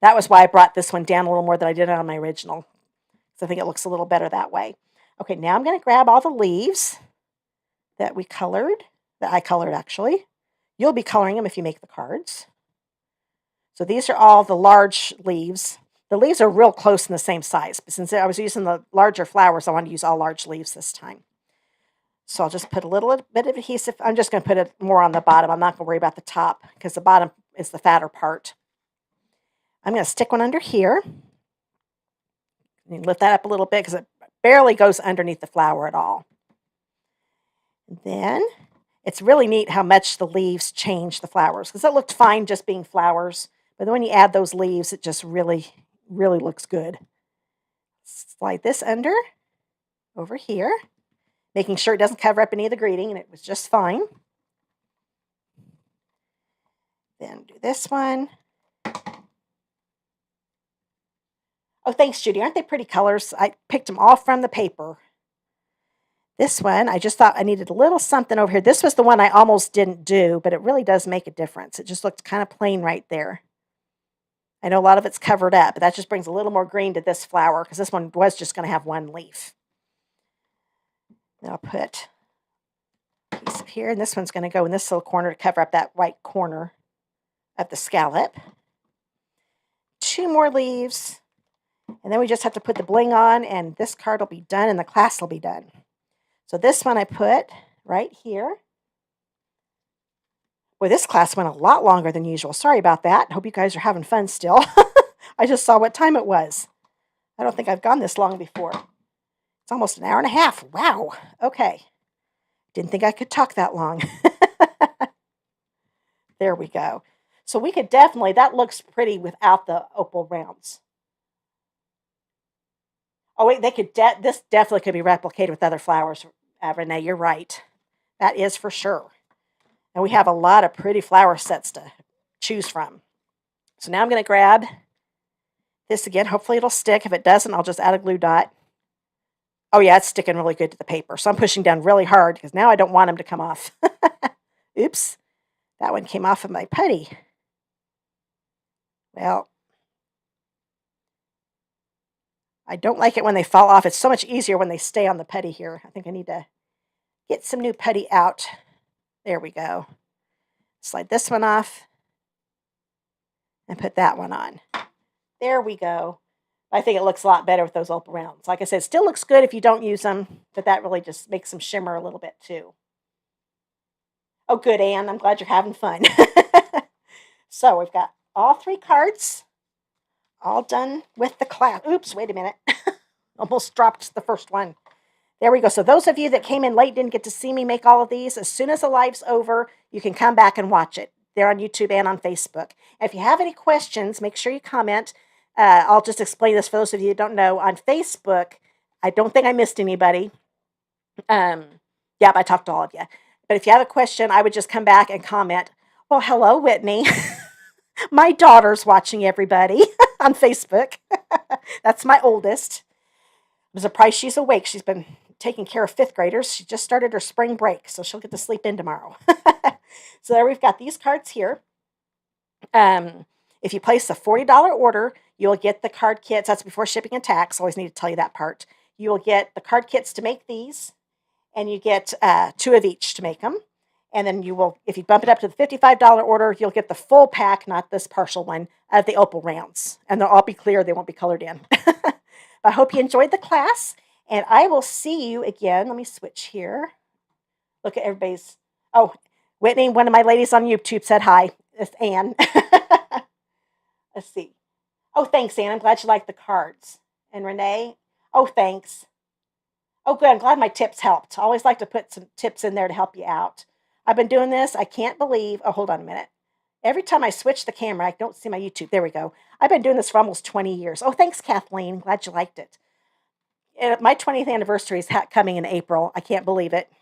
That was why I brought this one down a little more than I did on my original. So I think it looks a little better that way. Okay, now I'm going to grab all the leaves that we colored, that I colored actually. You'll be coloring them if you make the cards. So these are all the large leaves. The leaves are real close in the same size, but since I was using the larger flowers, I want to use all large leaves this time. So I'll just put a little bit of adhesive. I'm just going to put it more on the bottom. I'm not going to worry about the top because the bottom is the fatter part. I'm going to stick one under here. And lift that up a little bit because it barely goes underneath the flower at all. And then it's really neat how much the leaves change the flowers because it looked fine just being flowers. But then when you add those leaves, it just really looks good. Slide this over here, making sure it doesn't cover up any of the greeting, and it was just fine. Then do this one. Oh, thanks, Judy. Aren't they pretty colors? I picked them all from the paper. This one, I just thought I needed a little something over here. This was the one I almost didn't do, but it really does make a difference. It just looked kind of plain right there. I know a lot of it's covered up, but that just brings a little more green to this flower because this one was just going to have one leaf. Then I'll put a piece of here, and this one's going to go in this little corner to cover up that white corner of the scallop. 2 more leaves, and then we just have to put the bling on, and this card will be done, and the class will be done. So this one I put right here. Boy, this class went a lot longer than usual. Sorry about that. Hope you guys are having fun still. I just saw what time it was. I don't think I've gone this long before. It's almost an hour and a half. Wow. Okay. Didn't think I could talk that long. There we go. So we could definitely, that looks pretty without the Opal Rounds. Oh, wait, they could, this definitely could be replicated with other flowers, Renee. You're right. That is for sure. And we have a lot of pretty flower sets to choose from. So now I'm going to grab this again. Hopefully it'll stick. If it doesn't, I'll just add a glue dot. Oh, yeah, it's sticking really good to the paper. So I'm pushing down really hard because now I don't want them to come off. Oops. That one came off of my putty. Well, I don't like it when they fall off. It's so much easier when they stay on the putty here. I think I need to get some new putty out. There we go. Slide this one off and put that one on. There we go. I think it looks a lot better with those Opal Rounds. Like I said, it still looks good if you don't use them, but that really just makes them shimmer a little bit too. Oh, good, Anne. I'm glad you're having fun. So we've got all 3 cards all done with the class. Oops, wait a minute. Almost dropped the first one. There we go. So those of you that came in late didn't get to see me make all of these. As soon as the live's over, you can come back and watch it. They're on YouTube and on Facebook. And if you have any questions, make sure you comment. I'll just explain this for those of you who don't know. On Facebook, I don't think I missed anybody. Yeah, I talked to all of you. But if you have a question, I would just come back and comment. Well, hello, Whitney. My daughter's watching, everybody. on Facebook. That's my oldest. I'm surprised she's awake. She's been taking care of fifth graders. She just started her spring break, so she'll get to sleep in tomorrow. So there we've got these cards here. If you place a $40 order, you'll get the card kits. That's before shipping and tax. Always need to tell you that part. You will get the card kits to make these, and you get 2 of each to make them. And then you will, if you bump it up to the $55 order, you'll get the full pack, not this partial one, of the Opal Rounds. And they'll all be clear. They won't be colored in. I hope you enjoyed the class, and I will see you again. Let me switch here. Look at everybody's. Oh, Whitney, one of my ladies on YouTube said hi. It's Ann. Let's see. Oh, thanks, Ann. I'm glad you liked the cards. And Renee. Oh, thanks. Oh, good. I'm glad my tips helped. I always like to put some tips in there to help you out. I've been doing this. I can't believe. Oh, hold on a minute. Every time I switch the camera, I don't see my YouTube. There we go. I've been doing this for almost 20 years. Oh, thanks, Kathleen. Glad you liked it. My 20th anniversary is coming in April. I can't believe it.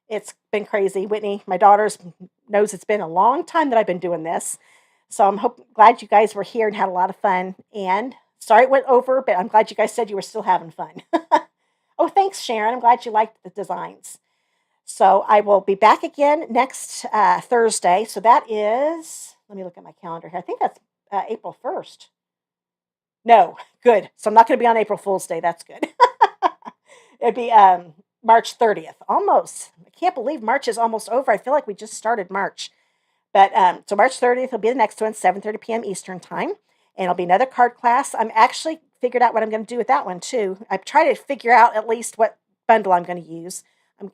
It's been crazy. Whitney, my daughter, knows it's been a long time that I've been doing this. So I'm glad you guys were here and had a lot of fun. And sorry it went over, but I'm glad you guys said you were still having fun. Oh, thanks, Sharon. I'm glad you liked the designs. So I will be back again next Thursday. So that is, let me look at my calendar here. I think that's April 1st. No, good. So I'm not going to be on April Fool's Day. That's good. It'd be March 30th. Almost. I can't believe March is almost over. I feel like we just started March. But so March 30th will be the next one, 7:30 p.m. Eastern time. And it'll be another card class. I'm actually figured out what I'm going to do with that one, too. I've tried to figure out at least what bundle I'm going to use.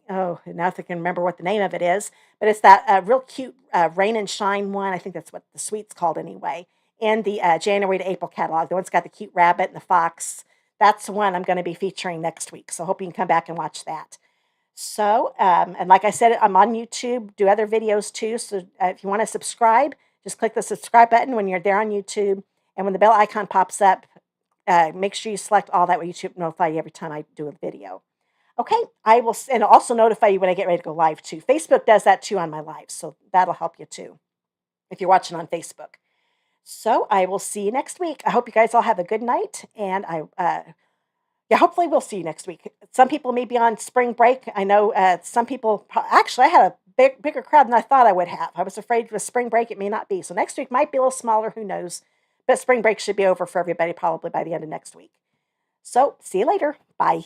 Now I can remember what the name of it is. But it's that real cute Rain and Shine one. I think that's what the suite's called anyway. And the January to April catalog. The one's got the cute rabbit and the fox. That's the one I'm going to be featuring next week. So I hope you can come back and watch that. So, and like I said, I'm on YouTube, do other videos too. So if you want to subscribe, just click the subscribe button when you're there on YouTube. And when the bell icon pops up, make sure you select all that way YouTube notify you every time I do a video. Okay, I will, and also notify you when I get ready to go live too. Facebook does that too on my lives, so that'll help you too if you're watching on Facebook. So I will see you next week. I hope you guys all have a good night, and hopefully we'll see you next week. Some people may be on spring break. I know some people, actually I had a bigger crowd than I thought I would have. I was afraid with spring break it may not be. So next week might be a little smaller, who knows. But spring break should be over for everybody probably by the end of next week. So see you later. Bye.